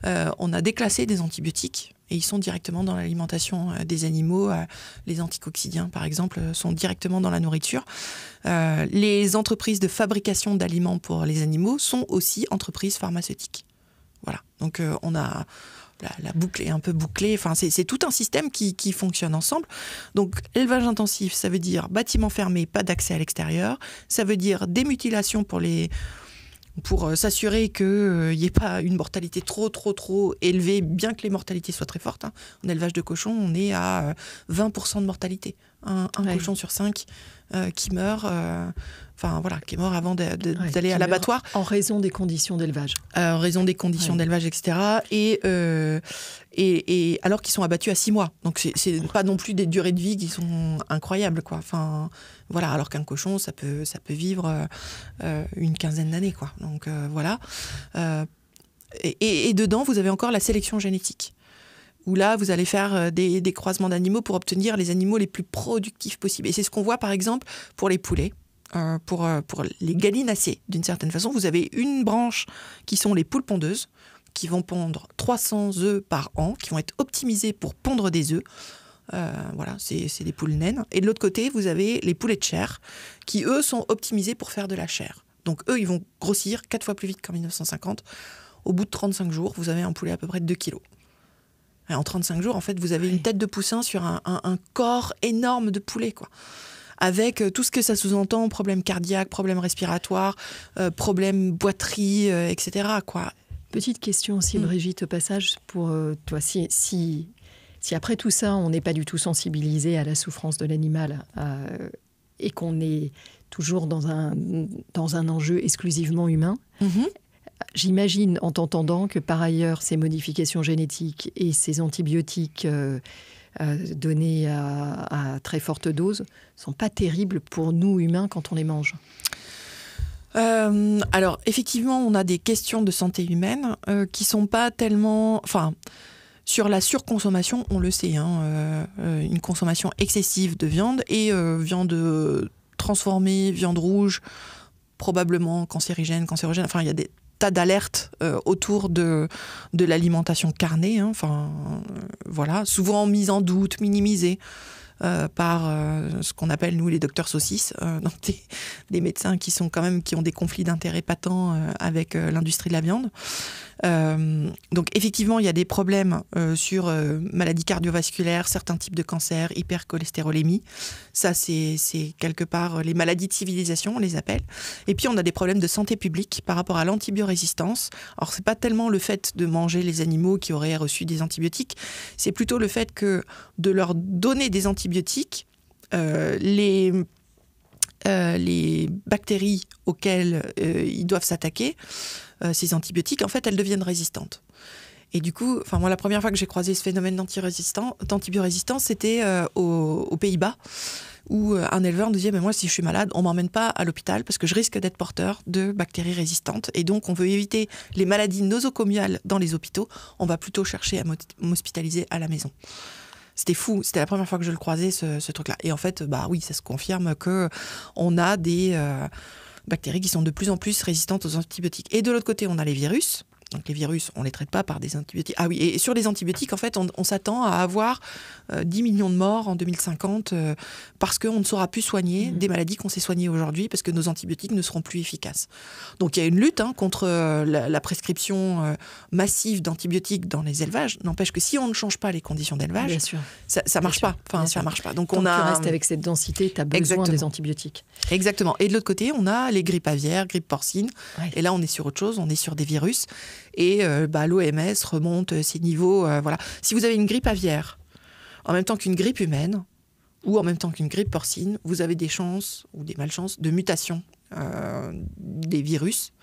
on a déclassé des antibiotiques Et ils sont directement dans l'alimentation des animaux. Les anticoccidiens, par exemple, sont directement dans la nourriture. Les entreprises de fabrication d'aliments pour les animaux sont aussi entreprises pharmaceutiques. Voilà. Donc, on a... La boucle est un peu bouclée. Enfin, c'est tout un système qui fonctionne ensemble. Donc, élevage intensif, ça veut dire bâtiment fermé, pas d'accès à l'extérieur. Ça veut dire démutilation pour s'assurer qu'il n'y ait pas une mortalité trop élevée, bien que les mortalités soient très fortes. Hein. En élevage de cochons, on est à 20% de mortalité. Un cochon sur 5 qui meurt, qui est mort avant d'aller à l'abattoir. En raison des conditions d'élevage. En raison des conditions d'élevage, etc. Et alors qu'ils sont abattus à 6 mois. Donc, c'est pas non plus des durées de vie qui sont incroyables, quoi. Enfin, voilà, alors qu'un cochon, ça peut vivre une quinzaine d'années, quoi. Donc, voilà. Et dedans, vous avez encore la sélection génétique, où là, vous allez faire des croisements d'animaux pour obtenir les animaux les plus productifs possibles. Et c'est ce qu'on voit, par exemple, pour les poulets, pour les gallinacés. D'une certaine façon, vous avez une branche qui sont les poules pondeuses, qui vont pondre 300 œufs par an, qui vont être optimisées pour pondre des œufs. Voilà, c'est des poules naines. Et de l'autre côté, vous avez les poulets de chair, qui, eux, sont optimisés pour faire de la chair. Donc, eux, ils vont grossir 4 fois plus vite qu'en 1950. Au bout de 35 jours, vous avez un poulet à peu près de 2 kilos. Et en 35 jours, en fait, vous avez une tête de poussin sur un corps énorme de poulet, quoi. Avec tout ce que ça sous-entend, problèmes cardiaques, problèmes respiratoires, problèmes boiterie, etc., quoi. Petite question aussi, Brigitte, au passage, pour toi. Si après tout ça, on n'est pas du tout sensibilisé à la souffrance de l'animal et qu'on est toujours dans un enjeu exclusivement humain, j'imagine, en t'entendant, que par ailleurs, ces modifications génétiques et ces antibiotiques donnés à très forte dose ne sont pas terribles pour nous, humains, quand on les mange. Alors, effectivement, on a des questions de santé humaine qui ne sont pas tellement... Enfin, sur la surconsommation, on le sait, hein, une consommation excessive de viande et viande transformée, viande rouge, probablement cancérigène. Enfin, il y a des tas d'alertes autour de l'alimentation carnée, hein, voilà, souvent mise en doute, minimisée par ce qu'on appelle, nous, les docteurs saucisses, donc des médecins qui ont des conflits d'intérêts patents avec l'industrie de la viande. Donc effectivement, il y a des problèmes sur maladies cardiovasculaires, certains types de cancers, hypercholestérolémie. Ça, c'est quelque part les maladies de civilisation, on les appelle. Et puis, on a des problèmes de santé publique par rapport à l'antibiorésistance. Alors, c'est pas tellement le fait de manger les animaux qui auraient reçu des antibiotiques, c'est plutôt le fait que de leur donner des antibiotiques, les bactéries auxquelles ils doivent s'attaquer, ces antibiotiques, en fait, elles deviennent résistantes. Et du coup, moi, la première fois que j'ai croisé ce phénomène d'antibiorésistance, c'était aux Pays-Bas, où un éleveur me disait, mais moi, si je suis malade, on ne m'emmène pas à l'hôpital parce que je risque d'être porteur de bactéries résistantes. Et donc, on veut éviter les maladies nosocomiales dans les hôpitaux. On va plutôt chercher à m'hospitaliser à la maison. C'était fou, c'était la première fois que je le croisais, ce truc-là. Et en fait, oui, ça se confirme qu'on a des bactéries qui sont de plus en plus résistantes aux antibiotiques. Et de l'autre côté, on a les virus. Donc les virus, on ne les traite pas par des antibiotiques. Ah oui, et sur les antibiotiques, en fait, on s'attend à avoir 10 millions de morts en 2050 parce qu'on ne saura plus soigner des maladies qu'on sait soigner aujourd'hui parce que nos antibiotiques ne seront plus efficaces. Donc il y a une lutte contre la prescription massive d'antibiotiques dans les élevages. N'empêche que si on ne change pas les conditions d'élevage, ça ne marche pas. Ça marche pas. Donc tant que tu restes avec cette densité, tu as besoin des antibiotiques. Exactement. Et de l'autre côté, on a les grippes aviaires, grippe porcine. Ouais. Et là, on est sur autre chose, on est sur des virus. Et l'OMS remonte ces niveaux. Voilà. Si vous avez une grippe aviaire en même temps qu'une grippe humaine ou en même temps qu'une grippe porcine, vous avez des chances ou des malchances de mutation des virus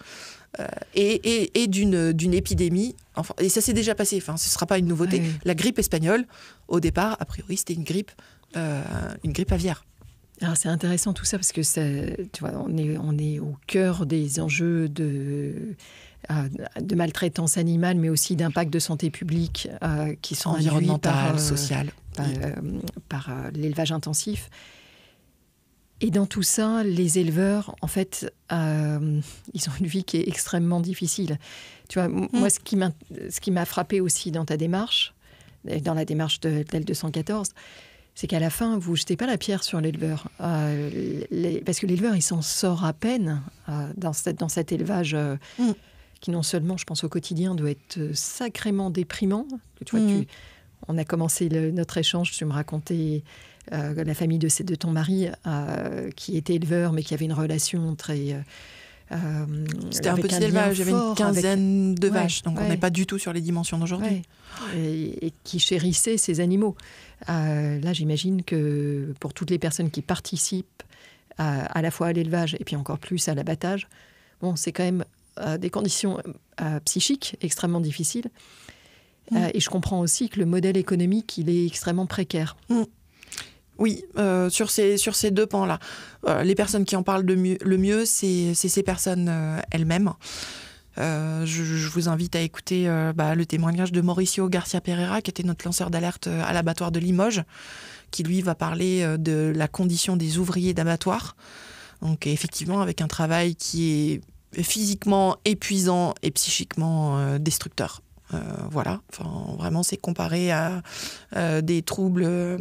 et d'une épidémie. Enfin, et ça s'est déjà passé, ce ne sera pas une nouveauté. Oui. La grippe espagnole, au départ, a priori, c'était une grippe aviaire. Alors c'est intéressant tout ça parce que tu vois, on est au cœur des enjeux de maltraitance animale, mais aussi d'impact de santé publique qui sont environnementales, sociales, par l'élevage intensif. Et dans tout ça, les éleveurs, en fait, ils ont une vie qui est extrêmement difficile. Tu vois, moi, ce qui m'a frappé aussi dans ta démarche, dans la démarche d'L214, c'est qu'à la fin, vous ne jetez pas la pierre sur l'éleveur. Parce que l'éleveur, il s'en sort à peine dans cet élevage qui non seulement, je pense, au quotidien, doit être sacrément déprimant. Tu vois, on a commencé notre échange, tu me racontais la famille de ton mari qui était éleveur, mais qui avait une relation très... C'était un petit élevage, il y avait une quinzaine de vaches, donc on n'est pas du tout sur les dimensions d'aujourd'hui. Et qui chérissait ces animaux. Là, j'imagine que pour toutes les personnes qui participent à la fois à l'élevage et puis encore plus à l'abattage, bon, c'est quand même des conditions psychiques extrêmement difficiles. Et je comprends aussi que le modèle économique, il est extrêmement précaire. Oui, sur ces deux pans-là. Les personnes qui en parlent le mieux, c'est ces personnes elles-mêmes. Je vous invite à écouter le témoignage de Mauricio Garcia Pereira, qui était notre lanceur d'alerte à l'abattoir de Limoges, qui lui va parler de la condition des ouvriers d'abattoir. Donc effectivement, avec un travail qui est physiquement épuisant et psychiquement destructeur. Voilà, enfin, vraiment c'est comparé à des troubles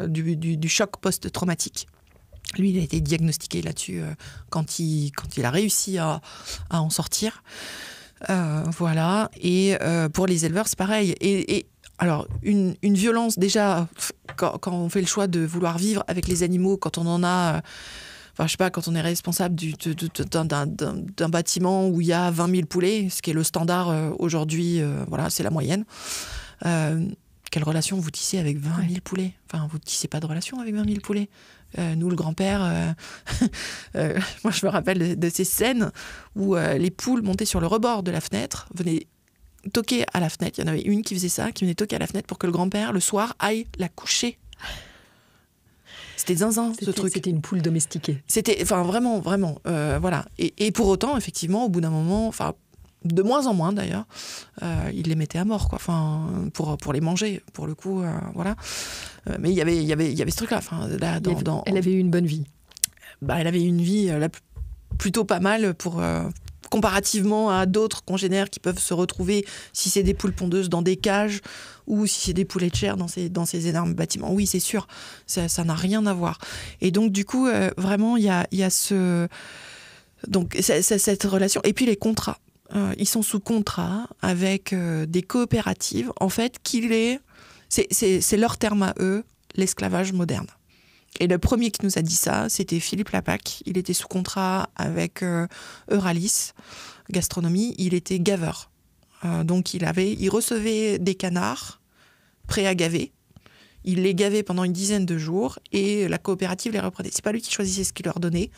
du choc post-traumatique. Lui, il a été diagnostiqué là-dessus quand il a réussi à en sortir. Voilà, et pour les éleveurs, c'est pareil. Et alors, une violence, déjà, quand on fait le choix de vouloir vivre avec les animaux, quand on en a... Enfin, je sais pas, quand on est responsable d'un bâtiment où il y a 20 000 poulets, ce qui est le standard aujourd'hui, voilà, c'est la moyenne. Quelle relation vous tissez avec 20 000 poulets ? Enfin, vous ne tissez pas de relation avec 20 000 poulets. Nous, le grand-père, moi je me rappelle de ces scènes où les poules montaient sur le rebord de la fenêtre, venaient toquer à la fenêtre. Il y en avait une qui faisait ça, qui venait toquer à la fenêtre pour que le grand-père, le soir, aille la coucher. C'était zinzin, ce truc. C'était une poule domestiquée. C'était, enfin, vraiment, voilà. Et pour autant, effectivement, au bout d'un moment, enfin, de moins en moins d'ailleurs, il les mettait à mort, quoi. Enfin, pour les manger, pour le coup, voilà. Mais il y avait ce truc-là. Enfin, là, elle avait eu une bonne vie. Elle avait eu une vie plutôt pas mal comparativement à d'autres congénères qui peuvent se retrouver, si c'est des poules pondeuses, dans des cages ou si c'est des poulets de chair dans ces énormes bâtiments. Oui, c'est sûr, ça n'a rien à voir. Et donc, du coup, vraiment, il y a cette relation. Et puis, les contrats. Ils sont sous contrat avec des coopératives, en fait, c'est leur terme à eux, l'esclavage moderne. Et le premier qui nous a dit ça, c'était Philippe Lapac. Il était sous contrat avec Euralis Gastronomie. Il était gaveur. Donc il recevait des canards prêts à gaver. Il les gavait pendant une dizaine de jours et la coopérative les reprenait. C'est pas lui qui choisissait ce qu'il leur donnait.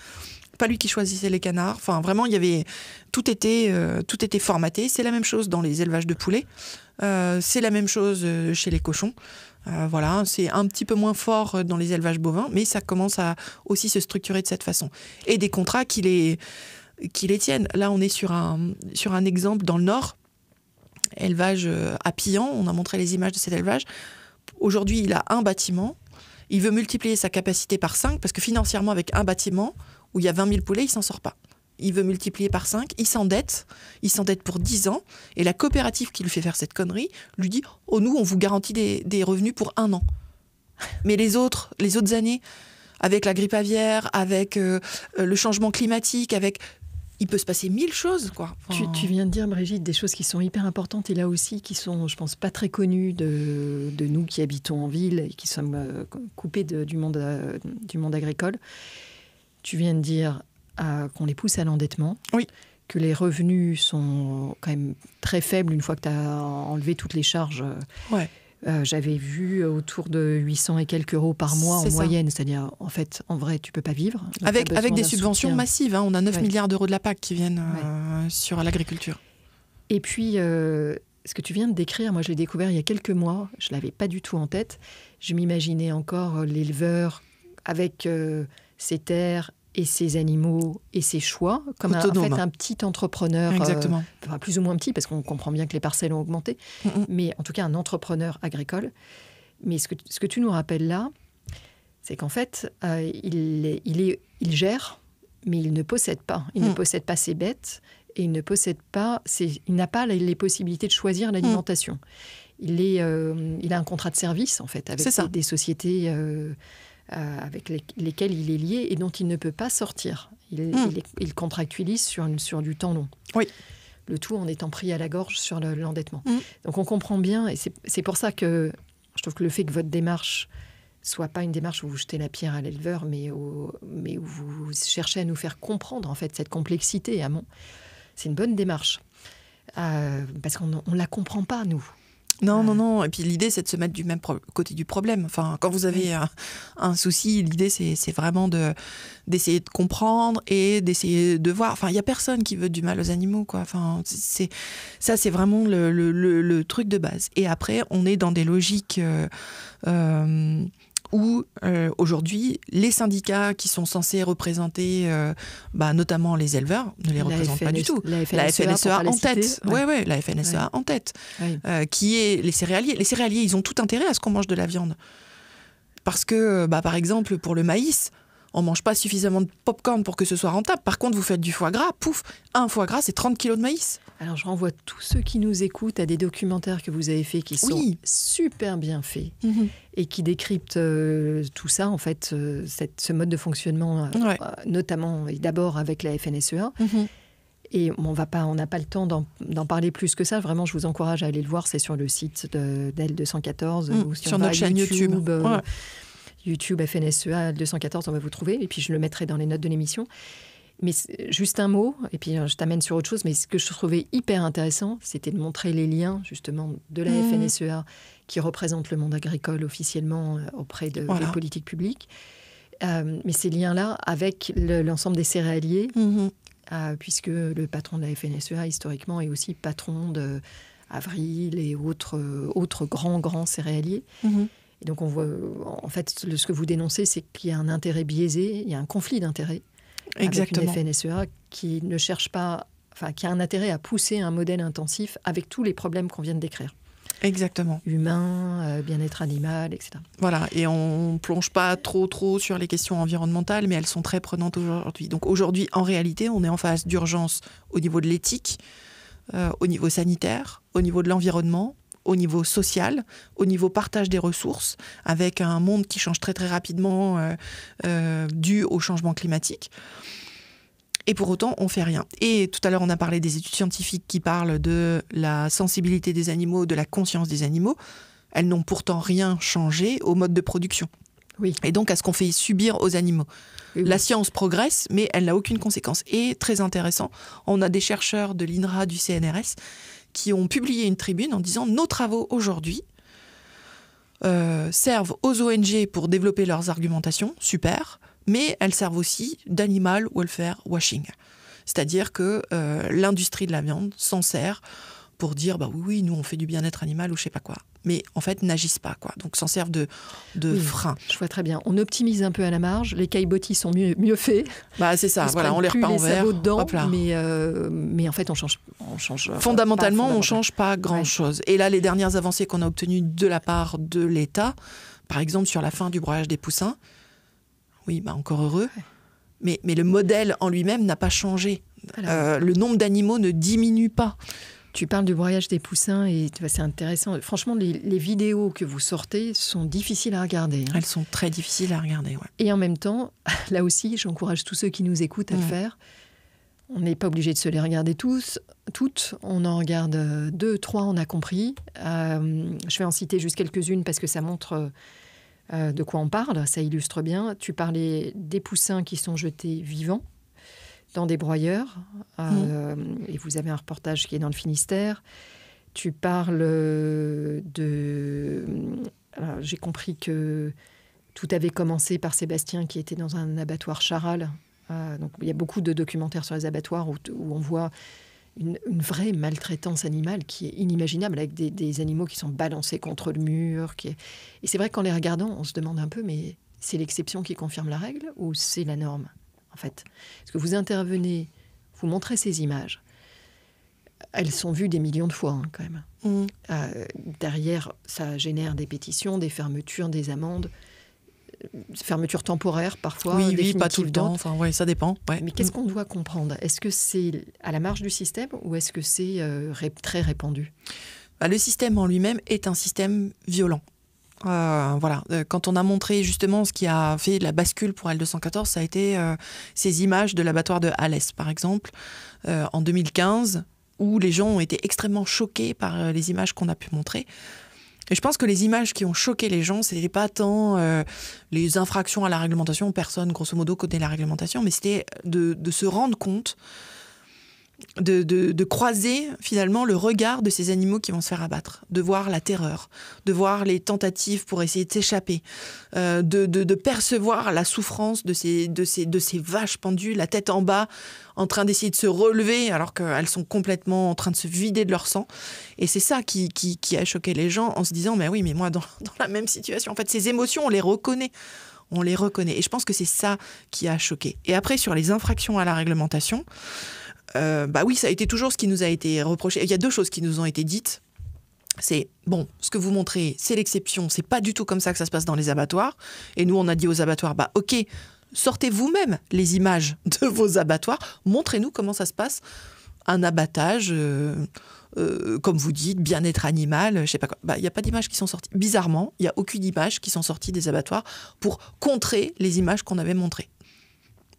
Pas lui qui choisissait les canards. Enfin, vraiment, tout était formaté. C'est la même chose dans les élevages de poulets. C'est la même chose chez les cochons. Voilà, c'est un petit peu moins fort dans les élevages bovins, mais ça commence à aussi se structurer de cette façon. Et des contrats qui les tiennent. Là, on est sur un exemple dans le Nord, élevage à Pillan. On a montré les images de cet élevage. Aujourd'hui, il a un bâtiment. Il veut multiplier sa capacité par 5, parce que financièrement, avec un bâtiment où il y a 20 000 poulets, il ne s'en sort pas. Il veut multiplier par 5, il s'endette pour 10 ans, et la coopérative qui lui fait faire cette connerie lui dit « Oh, nous, on vous garantit des revenus pour 1 an. » Mais les autres années, avec la grippe aviaire, avec le changement climatique, il peut se passer 1000 choses, quoi. Enfin... Tu viens de dire, Brigitte, des choses qui sont hyper importantes, et là aussi, qui sont, je pense, pas très connues de nous qui habitons en ville et qui sommes coupés du monde agricole. Tu viens de dire qu'on les pousse à l'endettement, oui, que les revenus sont quand même très faibles une fois que tu as enlevé toutes les charges. Ouais. J'avais vu autour de 800 et quelques euros par mois en moyenne. C'est-à-dire, en fait, en vrai, tu ne peux pas vivre. Avec des subventions massives. On a 9 milliards d'euros de la PAC qui viennent sur l'agriculture. Et puis, ce que tu viens de décrire, moi, je l'ai découvert il y a quelques mois. Je ne l'avais pas du tout en tête. Je m'imaginais encore l'éleveur avec ses terres et ses animaux et ses choix, comme un petit entrepreneur, enfin, plus ou moins petit, parce qu'on comprend bien que les parcelles ont augmenté, mais en tout cas un entrepreneur agricole. Mais ce que tu nous rappelles là, c'est qu'en fait, il gère, mais il ne possède pas. Il ne possède pas ses bêtes, et il n'a pas les possibilités de choisir l'alimentation. il a un contrat de service, en fait, avec des sociétés avec lesquelles il est lié et dont il ne peut pas sortir. Il contractualise sur du temps long. Oui. Le tout en étant pris à la gorge sur l'endettement. Donc on comprend bien, et c'est pour ça que je trouve que le fait que votre démarche soit pas une démarche où vous jetez la pierre à l'éleveur, mais où vous cherchez à nous faire comprendre en fait cette complexité amont, c'est une bonne démarche. Parce qu'on ne la comprend pas, nous. Non. Et puis l'idée, c'est de se mettre du même côté du problème. Enfin, quand vous avez un souci, l'idée, c'est vraiment d'essayer de comprendre et d'essayer de voir. Enfin, il n'y a personne qui veut du mal aux animaux, quoi. Enfin, c'est vraiment le truc de base. Et après, on est dans des logiques où aujourd'hui, les syndicats qui sont censés représenter notamment les éleveurs ne les représentent pas du tout. La FNSEA en tête. Ouais, la FNSEA en tête. Qui est les céréaliers. Les céréaliers, ils ont tout intérêt à ce qu'on mange de la viande. Parce que, par exemple, pour le maïs, on ne mange pas suffisamment de pop-corn pour que ce soit rentable. Par contre, vous faites du foie gras, pouf, un foie gras, c'est 30 kilos de maïs. Alors, je renvoie tous ceux qui nous écoutent à des documentaires que vous avez faits qui sont super bien faits et qui décryptent tout ça, en fait, ce mode de fonctionnement, notamment et d'abord avec la FNSEA. Et on n'a pas le temps d'en parler plus que ça. Vraiment, je vous encourage à aller le voir. C'est sur le site d'L214 ou sur notre chaîne YouTube. YouTube FNSEA 214, on va vous trouver. Et puis, je le mettrai dans les notes de l'émission. Mais juste un mot, et puis je t'amène sur autre chose, mais ce que je trouvais hyper intéressant, c'était de montrer les liens, justement, de la FNSEA, qui représente le monde agricole officiellement auprès des politiques publiques. Mais ces liens-là avec l'ensemble des céréaliers, puisque le patron de la FNSEA, historiquement, est aussi patron d'Avril et autres grands céréaliers. Et donc, on voit, en fait, ce que vous dénoncez, c'est qu'il y a un intérêt biaisé, il y a un conflit d'intérêts. Exactement. Avec une FNSEA qui ne cherche pas, qui a un intérêt à pousser un modèle intensif avec tous les problèmes qu'on vient de décrire. Exactement. Humain, bien-être animal, etc. Voilà, et on ne plonge pas trop sur les questions environnementales, mais elles sont très prenantes aujourd'hui. Donc aujourd'hui, en réalité, on est en phase d'urgence au niveau de l'éthique, au niveau sanitaire, au niveau de l'environnement, au niveau social, au niveau partage des ressources, avec un monde qui change très très rapidement dû au changement climatique. Et pour autant, on ne fait rien. Et tout à l'heure, on a parlé des études scientifiques qui parlent de la sensibilité des animaux, de la conscience des animaux. Elles n'ont pourtant rien changé au mode de production. Oui. Et donc à ce qu'on fait subir aux animaux. Oui. La science progresse, mais elle n'a aucune conséquence. Et très intéressant, on a des chercheurs de l'INRA, du CNRS, qui ont publié une tribune en disant « Nos travaux aujourd'hui servent aux ONG pour développer leurs argumentations, super, mais elles servent aussi d'animal welfare washing. » C'est-à-dire que l'industrie de la viande s'en sert pour dire « oui, nous on fait du bien-être animal » ou je sais pas quoi. Mais en fait, n'agissent pas, quoi. Donc, s'en servent de frein. Je vois très bien. On optimise un peu à la marge. Les caillebotis sont mieux faits. C'est ça. Voilà, on les repeint en vert. Dedans, mais en fait, on change. Fondamentalement, on ne change pas grand-chose. Et là, les dernières avancées qu'on a obtenues de la part de l'État, par exemple, sur la fin du broyage des poussins, oui, encore heureux. Ouais. Mais le modèle en lui-même n'a pas changé. Le nombre d'animaux ne diminue pas. Tu parles du broyage des poussins et c'est intéressant. Franchement, les vidéos que vous sortez sont difficiles à regarder. Elles sont très difficiles à regarder, ouais. Et en même temps, là aussi, j'encourage tous ceux qui nous écoutent à le faire. On n'est pas obligé de se les regarder toutes. On en regarde 2, 3, on a compris. Je vais en citer juste quelques-unes parce que ça montre de quoi on parle. Ça illustre bien. Tu parlais des poussins qui sont jetés vivants dans des broyeurs, et vous avez un reportage qui est dans le Finistère. Tu parles de... Alors, j'ai compris que tout avait commencé par Sébastien qui était dans un abattoir charal. Donc, il y a beaucoup de documentaires sur les abattoirs où on voit une vraie maltraitance animale qui est inimaginable, avec des animaux qui sont balancés contre le mur. Et c'est vrai qu'en les regardant, on se demande un peu, mais c'est l'exception qui confirme la règle ou c'est la norme ? En fait, parce que vous intervenez, vous montrez ces images. Elles sont vues des millions de fois, quand même. Derrière, ça génère des pétitions, des fermetures, des amendes, fermetures temporaires parfois. Oui, pas tout le temps. Ça dépend. Ouais. Mais qu'est-ce qu'on doit comprendre ? Est-ce que c'est à la marge du système ou est-ce que c'est très répandu ? le système en lui-même est un système violent. Voilà. Quand on a montré justement ce qui a fait la bascule pour L214, ça a été ces images de l'abattoir de Alès, par exemple, en 2015, où les gens ont été extrêmement choqués par les images qu'on a pu montrer. Et je pense que les images qui ont choqué les gens, ce n'était pas tant les infractions à la réglementation, personne, grosso modo, connaît la réglementation, mais c'était de se rendre compte, de croiser finalement le regard de ces animaux qui vont se faire abattre, de voir la terreur, de voir les tentatives pour essayer de s'échapper, de percevoir la souffrance de ces vaches pendues, la tête en bas, en train d'essayer de se relever alors qu'elles sont complètement en train de se vider de leur sang. Et c'est ça qui a choqué les gens en se disant mais oui, mais moi dans la même situation, en fait ces émotions on les reconnaît. Et je pense que c'est ça qui a choqué. Et après sur les infractions à la réglementation, oui, ça a été toujours ce qui nous a été reproché. Il y a deux choses qui nous ont été dites. C'est, bon, ce que vous montrez, c'est l'exception. C'est pas du tout comme ça que ça se passe dans les abattoirs. Et nous, on a dit aux abattoirs, ok, sortez vous-même les images de vos abattoirs. Montrez-nous comment ça se passe. Un abattage, comme vous dites, bien-être animal, je sais pas quoi. Il n'y a pas d'images qui sont sorties. Bizarrement, il n'y a aucune image qui sont sorties des abattoirs pour contrer les images qu'on avait montrées.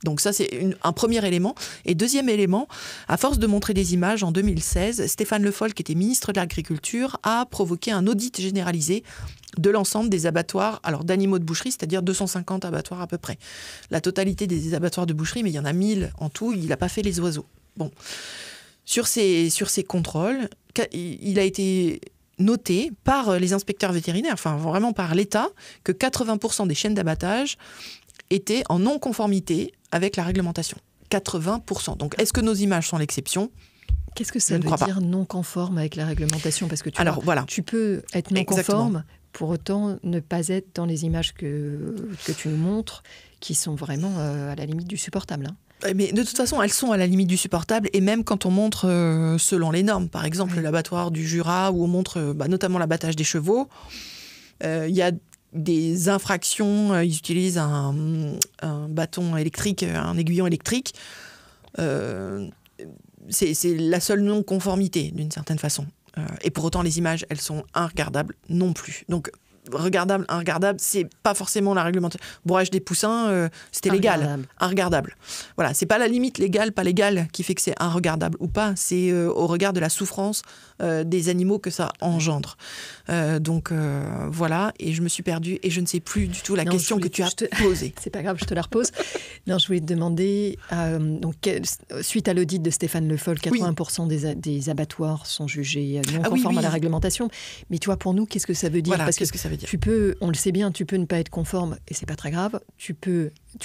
Donc ça, c'est un premier élément. Et deuxième élément, à force de montrer des images, en 2016, Stéphane Le Foll, qui était ministre de l'Agriculture, a provoqué un audit généralisé de l'ensemble des abattoirs d'animaux de boucherie, c'est-à-dire 250 abattoirs à peu près. La totalité des abattoirs de boucherie, mais il y en a 1000 en tout, il n'a pas fait les oiseaux. Bon. Sur ces contrôles, il a été noté par les inspecteurs vétérinaires, enfin vraiment par l'État, que 80% des chaînes d'abattage étaient en non-conformité avec la réglementation. 80%. Donc, est-ce que nos images sont l'exception ? Qu'est-ce que ça veut dire non conforme avec la réglementation ? Parce que tu peux être non conforme, pour autant ne pas être dans les images que tu nous montres, qui sont vraiment à la limite du supportable. Mais de toute façon, elles sont à la limite du supportable, et même quand on montre selon les normes, par exemple l'abattoir du Jura, où on montre notamment l'abattage des chevaux, il y a des infractions, ils utilisent un bâton électrique, un aiguillon électrique. C'est la seule non-conformité, d'une certaine façon. Et pour autant, les images, elles sont inregardables non plus. Donc, regardable, inregardable, c'est pas forcément la réglementation. Bourrage des poussins, c'était légal. Inregardable. Voilà, c'est pas la limite légale, pas légale qui fait que c'est inregardable ou pas. C'est au regard de la souffrance des animaux que ça engendre. Donc voilà, et je me suis perdue et je ne sais plus du tout la question que tu as posée. C'est pas grave, je te la repose. Non, je voulais te demander, suite à l'audit de Stéphane Le Foll, 80% des abattoirs sont jugés non conformes à la réglementation. Mais tu vois, pour nous, qu'est-ce que ça veut dire ? Voilà, qu'est-ce que ça veut dire ? Tu peux, on le sait bien, tu peux ne pas être conforme et c'est pas très grave. Tu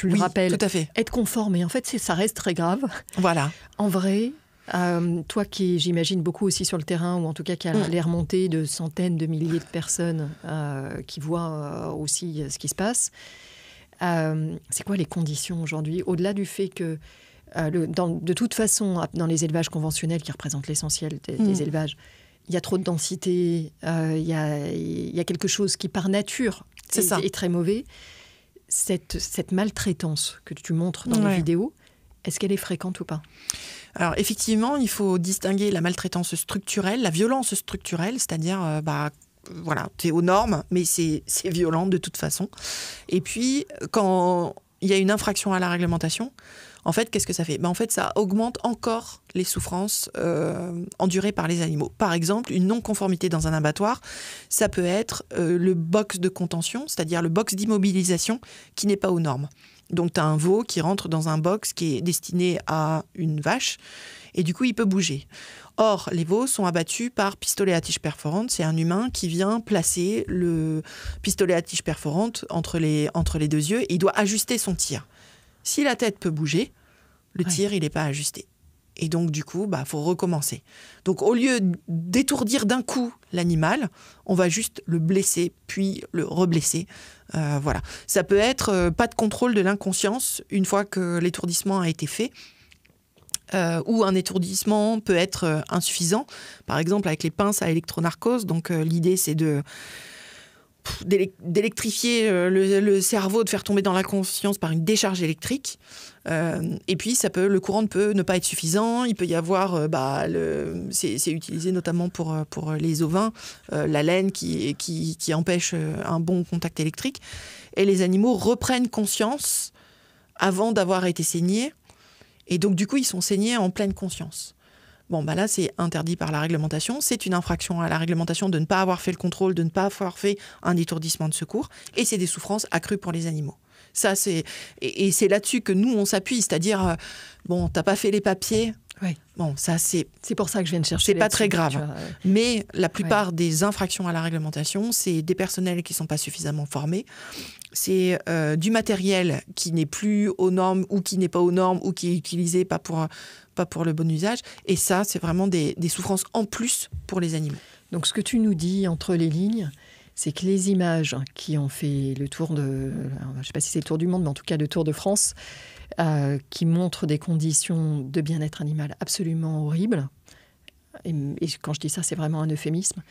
le rappelles, tout à fait. Être conforme et en fait, ça reste très grave. Voilà. En vrai, toi qui, j'imagine, beaucoup aussi sur le terrain, ou en tout cas qui a les remontées de centaines de milliers de personnes qui voient aussi ce qui se passe, c'est quoi les conditions aujourd'hui ? Au-delà du fait que, de toute façon, dans les élevages conventionnels qui représentent l'essentiel des élevages, il y a trop de densité, il y a quelque chose qui, par nature, est très mauvais. Cette maltraitance que tu montres dans les vidéos, est-ce qu'elle est fréquente ou pas ? Alors, effectivement, il faut distinguer la maltraitance structurelle, la violence structurelle, c'est-à-dire, t'es aux normes, mais c'est violent de toute façon. Et puis, quand il y a une infraction à la réglementation, en fait, qu'est-ce que ça fait ? En fait, ça augmente encore les souffrances endurées par les animaux. Par exemple, une non-conformité dans un abattoir, ça peut être le box de contention, c'est-à-dire le box d'immobilisation qui n'est pas aux normes. Donc, tu as un veau qui rentre dans un box qui est destiné à une vache et du coup, il peut bouger. Or, les veaux sont abattus par pistolet à tige perforante. C'est un humain qui vient placer le pistolet à tige perforante entre les deux yeux et il doit ajuster son tir. Si la tête peut bouger, le tir, il n'est pas ajusté. Et donc, du coup, faut recommencer. Donc, au lieu d'étourdir d'un coup l'animal, on va juste le blesser, puis le reblesser. Voilà. Ça peut être pas de contrôle de l'inconscience une fois que l'étourdissement a été fait. Ou un étourdissement peut être insuffisant. Par exemple, avec les pinces à électronarcose. Donc, l'idée, c'est de d'électrifier le cerveau, de faire tomber dans la conscience par une décharge électrique. Et puis, le courant peut ne pas être suffisant. Il peut y avoir, c'est utilisé notamment pour les ovins, la laine qui empêche un bon contact électrique. Et les animaux reprennent conscience avant d'avoir été saignés. Et donc, du coup, ils sont saignés en pleine conscience. Bon, là, c'est interdit par la réglementation. C'est une infraction à la réglementation de ne pas avoir fait le contrôle, de ne pas avoir fait un étourdissement de secours. Et c'est des souffrances accrues pour les animaux. Ça, c'est là-dessus que nous, on s'appuie. C'est-à-dire, t'as pas fait les papiers. Oui. Bon, ça, c'est pour ça que je viens de chercher. C'est pas très grave. Mais la plupart des infractions à la réglementation, c'est des personnels qui sont pas suffisamment formés. C'est du matériel qui n'est plus aux normes ou qui n'est pas aux normes ou qui est utilisé pas pour le bon usage. Et ça, c'est vraiment des souffrances en plus pour les animaux. Donc, ce que tu nous dis entre les lignes, c'est que les images qui ont fait le tour je ne sais pas si c'est le tour du monde, mais en tout cas le Tour de France, qui montrent des conditions de bien-être animal absolument horribles. Et quand je dis ça, c'est vraiment un euphémisme.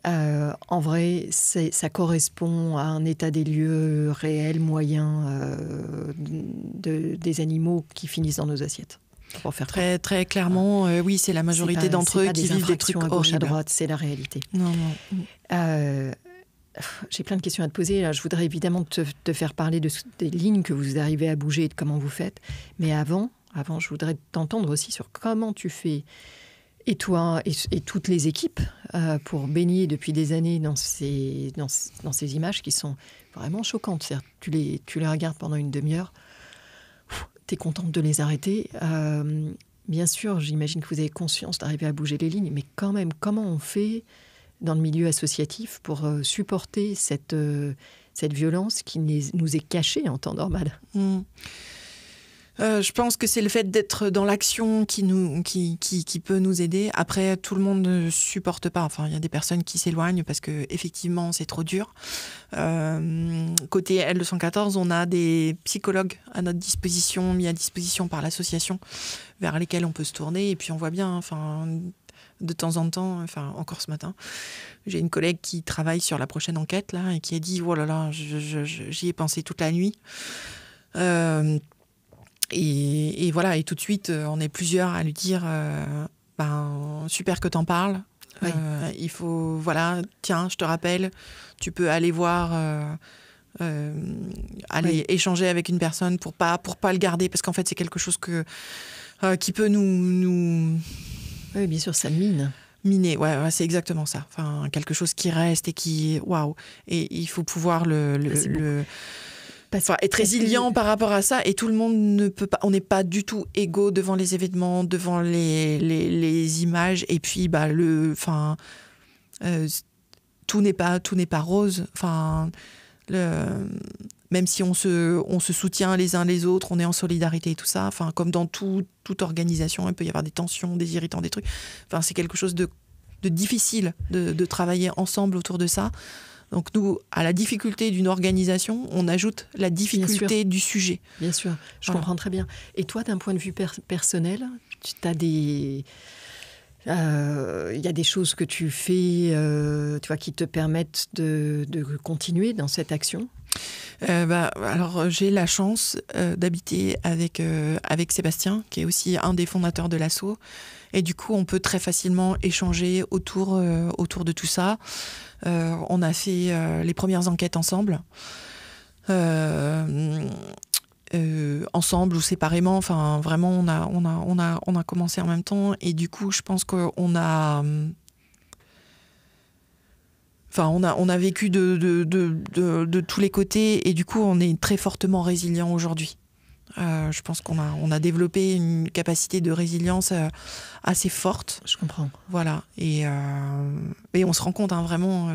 En vrai, ça correspond à un état des lieux réel, moyen, des animaux qui finissent dans nos assiettes. Pour faire très, très clairement, oui, c'est la majorité d'entre eux qui vivent des trucs à gauche, horribles. à droite, c'est la réalité. Non. J'ai plein de questions à te poser. Là, je voudrais évidemment te faire parler des lignes que vous arrivez à bouger et de comment vous faites. Mais avant, je voudrais t'entendre aussi sur comment tu fais, et toi et toutes les équipes, pour baigner depuis des années dans ces images qui sont vraiment choquantes. C'est-à-dire, tu les regardes pendant une demi-heure, tu es contente de les arrêter. Bien sûr, j'imagine que vous avez conscience d'arriver à bouger les lignes, mais quand même, comment on fait dans le milieu associatif pour supporter cette violence qui nous est cachée en temps normal? Je pense que c'est le fait d'être dans l'action qui peut nous aider. Après, tout le monde ne supporte pas. Enfin, il y a des personnes qui s'éloignent parce que effectivement, c'est trop dur. Côté L214, on a des psychologues à notre disposition, mis à disposition par l'association, vers lesquels on peut se tourner. Et puis, on voit bien, de temps en temps, encore ce matin, j'ai une collègue qui travaille sur la prochaine enquête là, et qui a dit « Oh là là, j'y ai pensé toute la nuit ». Et voilà, et tout de suite, on est plusieurs à lui dire super que t'en parles. Oui. Il faut, tiens, je te rappelle, tu peux aller voir, aller échanger avec une personne pour pas le garder, parce qu'en fait, c'est quelque chose qui peut nous... Oui, bien sûr, ça mine. Miner, ouais, c'est exactement ça. Enfin, quelque chose qui reste et qui... Waouh. Et il faut pouvoir être résilient par rapport à ça, et tout le monde ne peut pas. On n'est pas du tout égaux devant les événements, devant les images, et puis tout n'est pas rose. Enfin, même si on se soutient les uns les autres, on est en solidarité et tout ça. Enfin, comme dans toute organisation, il peut y avoir des tensions, des irritants, des trucs. Enfin, c'est quelque chose de difficile de travailler ensemble autour de ça. Donc nous, à la difficulté d'une organisation, on ajoute la difficulté du sujet. Bien sûr, je comprends très bien. Et toi, d'un point de vue personnel, tu as il y a des choses que tu fais, qui te permettent de continuer dans cette action? Alors, j'ai la chance d'habiter avec Sébastien, qui est aussi un des fondateurs de l'asso. Et du coup, on peut très facilement échanger autour de tout ça. On a fait les premières enquêtes ensemble. Ensemble ou séparément. Enfin, vraiment, on a commencé en même temps. Et du coup, je pense qu'on a... on a vécu de tous les côtés, et du coup, on est très fortement résilient aujourd'hui. Je pense qu'on a développé une capacité de résilience assez forte. Je comprends. Voilà. Et on se rend compte, vraiment,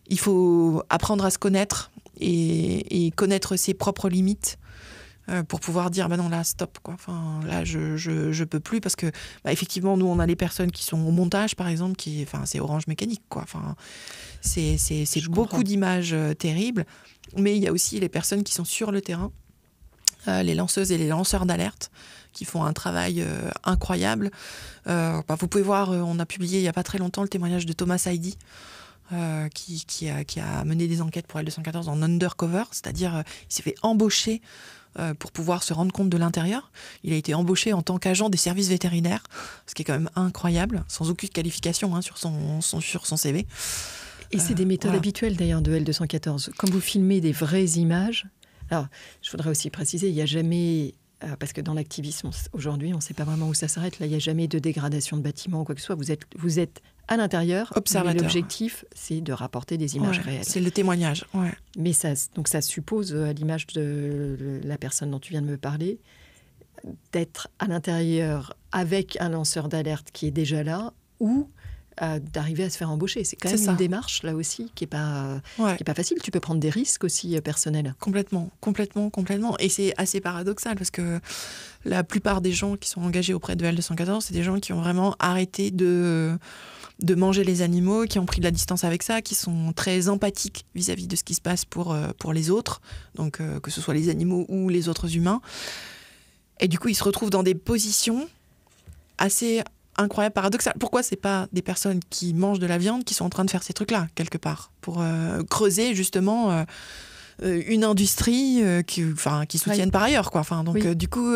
il faut apprendre à se connaître et connaître ses propres limites pour pouvoir dire non, là, stop, quoi. Enfin, là, je peux plus, parce que effectivement, nous, on a les personnes qui sont au montage, par exemple, c'est Orange Mécanique, quoi. Enfin, c'est beaucoup d'images terribles, mais il y a aussi les personnes qui sont sur le terrain, les lanceuses et les lanceurs d'alerte, qui font un travail incroyable. Vous pouvez voir, on a publié il n'y a pas très longtemps le témoignage de Thomas Saidi, qui a mené des enquêtes pour L214 en undercover, c'est-à-dire il s'est fait embaucher pour pouvoir se rendre compte de l'intérieur. Il a été embauché en tant qu'agent des services vétérinaires, ce qui est quand même incroyable, sans aucune qualification sur son CV. Et c'est des méthodes habituelles d'ailleurs de L214. Quand vous filmez des vraies images, alors je voudrais aussi préciser, il n'y a jamais, parce que dans l'activisme aujourd'hui, on ne sait pas vraiment où ça s'arrête, là il n'y a jamais de dégradation de bâtiments ou quoi que ce soit, vous êtes à l'intérieur, observateur. Mais l'objectif c'est de rapporter des images réelles. C'est le témoignage. Ouais. Mais donc ça suppose, à l'image de la personne dont tu viens de me parler, d'être à l'intérieur avec un lanceur d'alerte qui est déjà là, ou d'arriver à se faire embaucher. C'est quand même une démarche, là aussi, qui n'est pas facile. Tu peux prendre des risques aussi personnels. Complètement. Et c'est assez paradoxal, parce que la plupart des gens qui sont engagés auprès de L214, c'est des gens qui ont vraiment arrêté de manger les animaux, qui ont pris de la distance avec ça, qui sont très empathiques vis-à-vis de ce qui se passe pour les autres, donc que ce soit les animaux ou les autres humains. Et du coup, ils se retrouvent dans des positions assez incroyable, paradoxal. Pourquoi c'est pas des personnes qui mangent de la viande qui sont en train de faire ces trucs-là, quelque part, pour creuser justement une industrie qui soutiennent par ailleurs, quoi. Enfin, donc du coup,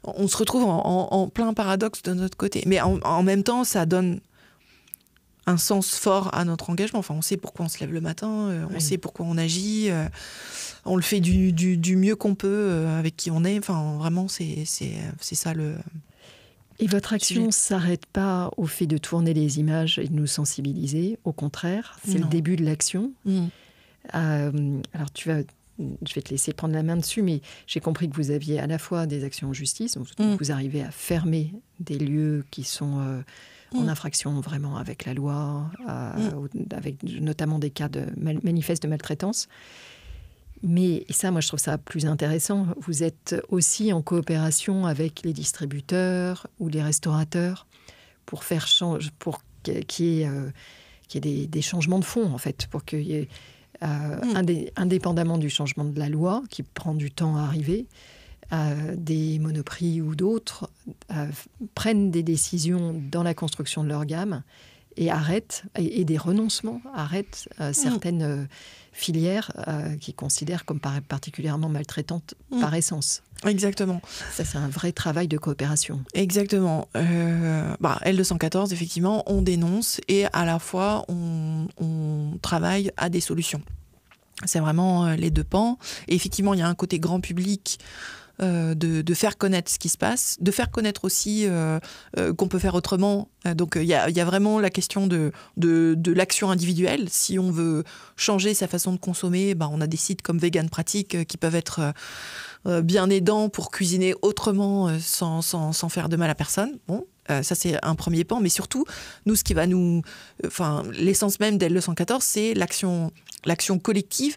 on se retrouve en plein paradoxe de notre côté. Mais en même temps, ça donne un sens fort à notre engagement. Enfin, on sait pourquoi on se lève le matin, on sait pourquoi on agit, on le fait du mieux qu'on peut avec qui on est. Enfin, vraiment, c'est ça le... Et votre action ne s'arrête pas au fait de tourner les images et de nous sensibiliser. Au contraire, c'est le début de l'action. Alors, je vais te laisser prendre la main dessus, mais j'ai compris que vous aviez à la fois des actions en justice, donc vous arrivez à fermer des lieux qui sont en infraction vraiment avec la loi, avec notamment des cas de manifestes de maltraitance. Mais ça, moi, je trouve ça plus intéressant. Vous êtes aussi en coopération avec les distributeurs ou les restaurateurs pour qu'il y ait des changements de fond, en fait, pour qu'il y ait, indépendamment du changement de la loi, qui prend du temps à arriver, des Monoprix ou d'autres prennent des décisions dans la construction de leur gamme et des renoncements, arrêtent certaines filières qui considèrent comme particulièrement maltraitantes par essence. Exactement. Ça, c'est un vrai travail de coopération. Exactement. L214, effectivement, on dénonce et à la fois, on travaille à des solutions. C'est vraiment les deux pans. Et effectivement, il y a un côté grand public de faire connaître ce qui se passe, de faire connaître aussi qu'on peut faire autrement. Donc il y a vraiment la question de l'action individuelle. Si on veut changer sa façon de consommer, on a des sites comme Vegan Pratique qui peuvent être bien aidants pour cuisiner autrement sans faire de mal à personne. Bon, ça c'est un premier pan, mais surtout, nous, ce qui va l'essence même d'L214, c'est l'action collective,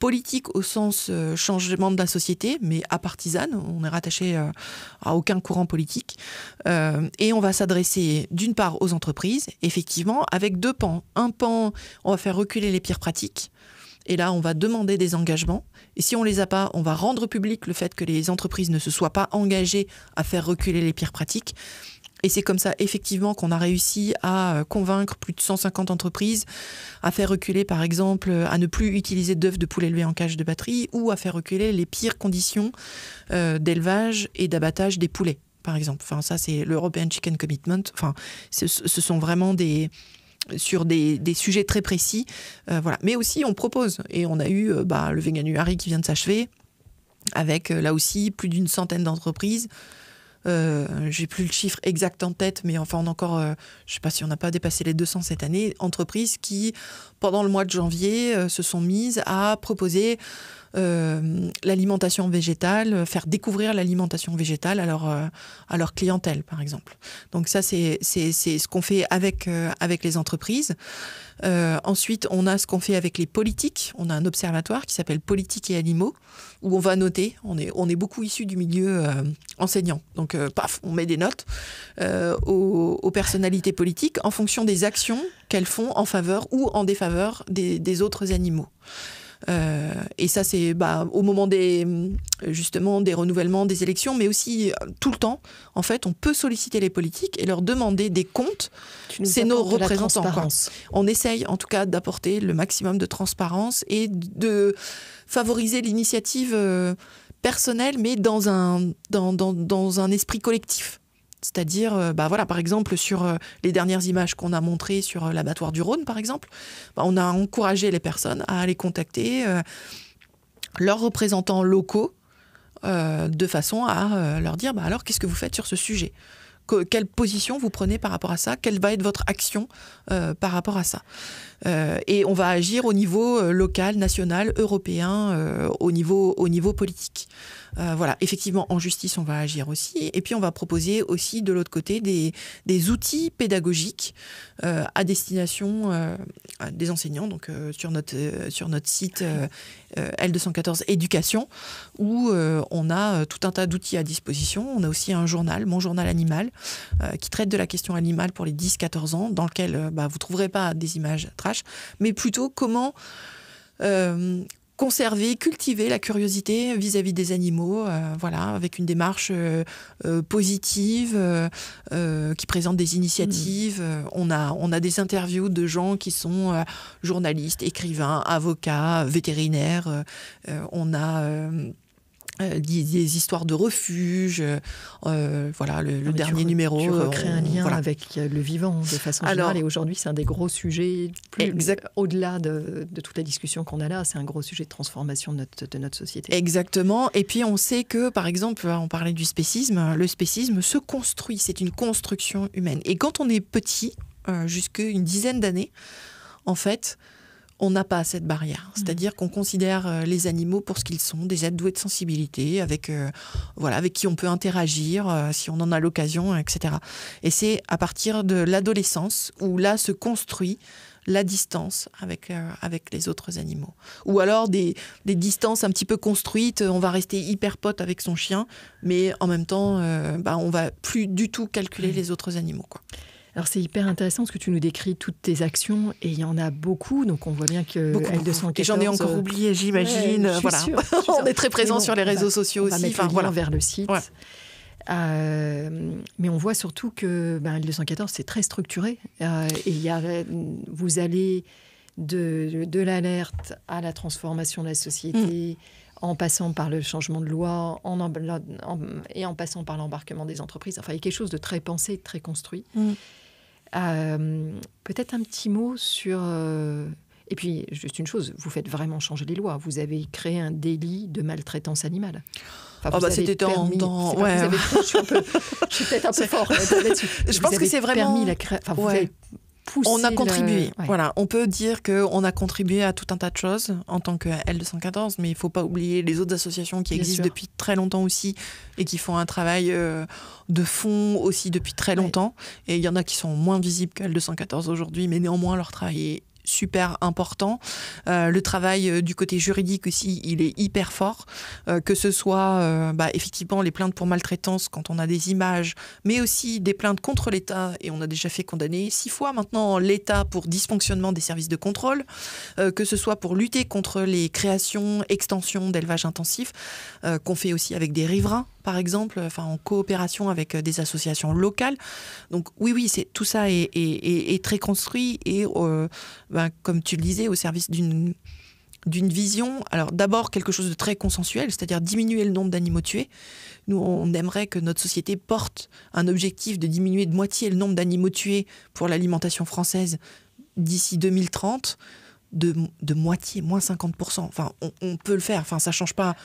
politique au sens changement de la société, mais apartisane, on est rattaché à aucun courant politique. Et on va s'adresser d'une part aux entreprises, effectivement, avec deux pans. Un pan, on va faire reculer les pires pratiques, et là on va demander des engagements. Et si on les a pas, on va rendre public le fait que les entreprises ne se soient pas engagées à faire reculer les pires pratiques. Et c'est comme ça, effectivement, qu'on a réussi à convaincre plus de 150 entreprises à faire reculer, par exemple, à ne plus utiliser d'œufs de poulet élevé en cage de batterie ou à faire reculer les pires conditions d'élevage et d'abattage des poulets, par exemple. Enfin, ça, c'est l'European Chicken Commitment. Enfin, ce sont vraiment sur des sujets très précis. Voilà. Mais aussi, on propose. Et on a eu le Veganuary qui vient de s'achever, avec là aussi plus d'une centaine d'entreprises. J'ai plus le chiffre exact en tête, mais enfin on a encore, je sais pas si on n'a pas dépassé les 200 cette année, entreprises qui, pendant le mois de janvier, se sont mises à proposer l'alimentation végétale, faire découvrir l'alimentation végétale à leur clientèle, par exemple. Donc ça, c'est ce qu'on fait avec les entreprises. Ensuite, on a ce qu'on fait avec les politiques. On a un observatoire qui s'appelle Politique et Animaux, où on va noter. On est beaucoup issus du milieu enseignant. Donc, on met des notes aux personnalités politiques en fonction des actions qu'elles font en faveur ou en défaveur des autres animaux. Et ça, c'est au moment des renouvellements, des élections, mais aussi tout le temps. En fait, on peut solliciter les politiques et leur demander des comptes. C'est nos représentants. On essaye, en tout cas, d'apporter le maximum de transparence et de favoriser l'initiative personnelle, mais dans un esprit collectif. C'est-à-dire, par exemple, sur les dernières images qu'on a montrées sur l'abattoir du Rhône, par exemple, on a encouragé les personnes à aller contacter leurs représentants locaux de façon à leur dire alors, qu'est-ce que vous faites sur ce sujet ? Quelle position vous prenez par rapport à ça ? Quelle va être votre action par rapport à ça ? Et on va agir au niveau local, national, européen, au niveau politique. Voilà, effectivement, en justice, on va agir aussi. Et puis, on va proposer aussi, de l'autre côté, des outils pédagogiques à destination des enseignants, donc sur notre site L214 Éducation, où on a tout un tas d'outils à disposition. On a aussi un journal, Mon Journal Animal, qui traite de la question animale pour les 10-14 ans, dans lequel vous ne trouverez pas des images trash, mais plutôt comment conserver, cultiver la curiosité vis-à-vis des animaux, avec une démarche positive, qui présente des initiatives. On a des interviews de gens qui sont journalistes, écrivains, avocats, vétérinaires. On a des histoires de refuge, le dernier numéro. Tu recrées un lien avec le vivant de façon générale, et aujourd'hui c'est un des gros sujets, au-delà de toute la discussion qu'on a là, c'est un gros sujet de transformation de notre société. Exactement, et puis on sait que, par exemple, on parlait du spécisme, le spécisme se construit, c'est une construction humaine. Et quand on est petit, jusqu'à une dizaine d'années, en fait, on n'a pas cette barrière. C'est-à-dire qu'on considère les animaux pour ce qu'ils sont, des êtres doués de sensibilité, avec qui on peut interagir si on en a l'occasion, etc. Et c'est à partir de l'adolescence où là se construit la distance avec les autres animaux. Ou alors des distances un petit peu construites, on va rester hyper pote avec son chien, mais en même temps, on va plus du tout calculer les autres animaux, quoi. Alors c'est hyper intéressant parce que tu nous décris toutes tes actions et il y en a beaucoup, donc on voit bien que L214... Et j'en ai encore oublié, j'imagine. On est très présent sur les réseaux sociaux aussi. On va mettre le lien vers le site. Ouais. Mais on voit surtout que L214 c'est très structuré et vous allez de l'alerte à la transformation de la société, en passant par le changement de loi et en passant par l'embarquement des entreprises. Enfin, il y a quelque chose de très pensé, de très construit. Peut-être un petit mot sur... Et puis, juste une chose, vous faites vraiment changer les lois. Vous avez créé un délit de maltraitance animale. C'était permis... Je suis peut-être un peu fort là-dessus. Je pense que c'est vraiment... Vous avez on a contribué. On peut dire qu'on a contribué à tout un tas de choses en tant que L214, mais il ne faut pas oublier les autres associations qui existent depuis très longtemps aussi et qui font un travail de fond aussi depuis très longtemps. Et il y en a qui sont moins visibles que L214 aujourd'hui, mais néanmoins leur travail est super important. Le travail du côté juridique aussi, il est hyper fort. Que ce soit effectivement les plaintes pour maltraitance quand on a des images, mais aussi des plaintes contre l'État, et on a déjà fait condamner 6 fois maintenant l'État pour dysfonctionnement des services de contrôle, que ce soit pour lutter contre les créations, extensions d'élevage intensif, qu'on fait aussi avec des riverains, par exemple, en coopération avec des associations locales. Donc oui, tout ça est très construit et, comme tu le disais, au service d'une vision. Alors d'abord, quelque chose de très consensuel, c'est-à-dire diminuer le nombre d'animaux tués. Nous, on aimerait que notre société porte un objectif de diminuer de moitié le nombre d'animaux tués pour l'alimentation française d'ici 2030, de moitié, moins 50%. Enfin, on peut le faire, ça ne change pas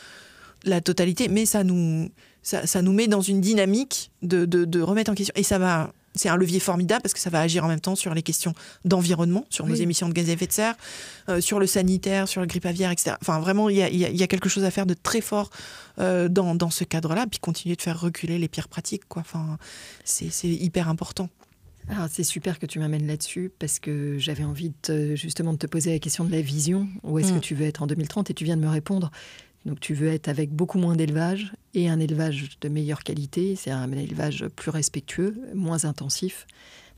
la totalité, mais ça nous met dans une dynamique de remettre en question. Et c'est un levier formidable parce que ça va agir en même temps sur les questions d'environnement, sur nos émissions de gaz à effet de serre, sur le sanitaire, sur la grippe aviaire, etc. Enfin, vraiment, il y a quelque chose à faire de très fort dans ce cadre-là, puis continuer de faire reculer les pires pratiques, quoi. Enfin, c'est hyper important. Alors, c'est super que tu m'amènes là-dessus parce que j'avais envie justement de te poser la question de la vision. Où est-ce que tu veux être en 2030 ? Et tu viens de me répondre. Donc tu veux être avec beaucoup moins d'élevage et un élevage de meilleure qualité, c'est un élevage plus respectueux, moins intensif.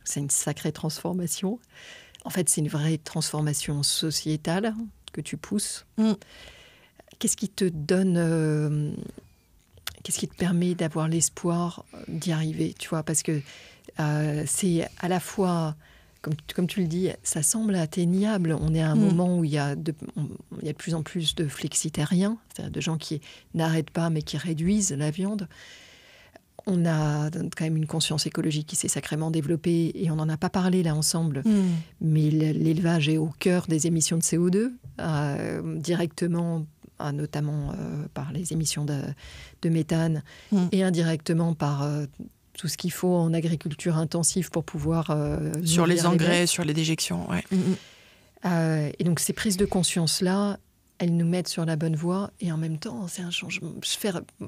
C'est une sacrée transformation. En fait, c'est une vraie transformation sociétale que tu pousses. Qu'est-ce qui te donne... qu'est-ce qui te permet d'avoir l'espoir d'y arriver, tu vois, parce que c'est à la fois, comme tu le dis, ça semble atteignable. On est à un moment où il y a de plus en plus de flexitariens, c'est-à-dire de gens qui n'arrêtent pas mais qui réduisent la viande. On a quand même une conscience écologique qui s'est sacrément développée et on n'en a pas parlé là ensemble, mais l'élevage est au cœur des émissions de CO2, directement, notamment par les émissions de méthane et indirectement par tout ce qu'il faut en agriculture intensive pour pouvoir... sur les engrais, sur les déjections, ouais. Et donc ces prises de conscience-là, elles nous mettent sur la bonne voie et en même temps, c'est un changement.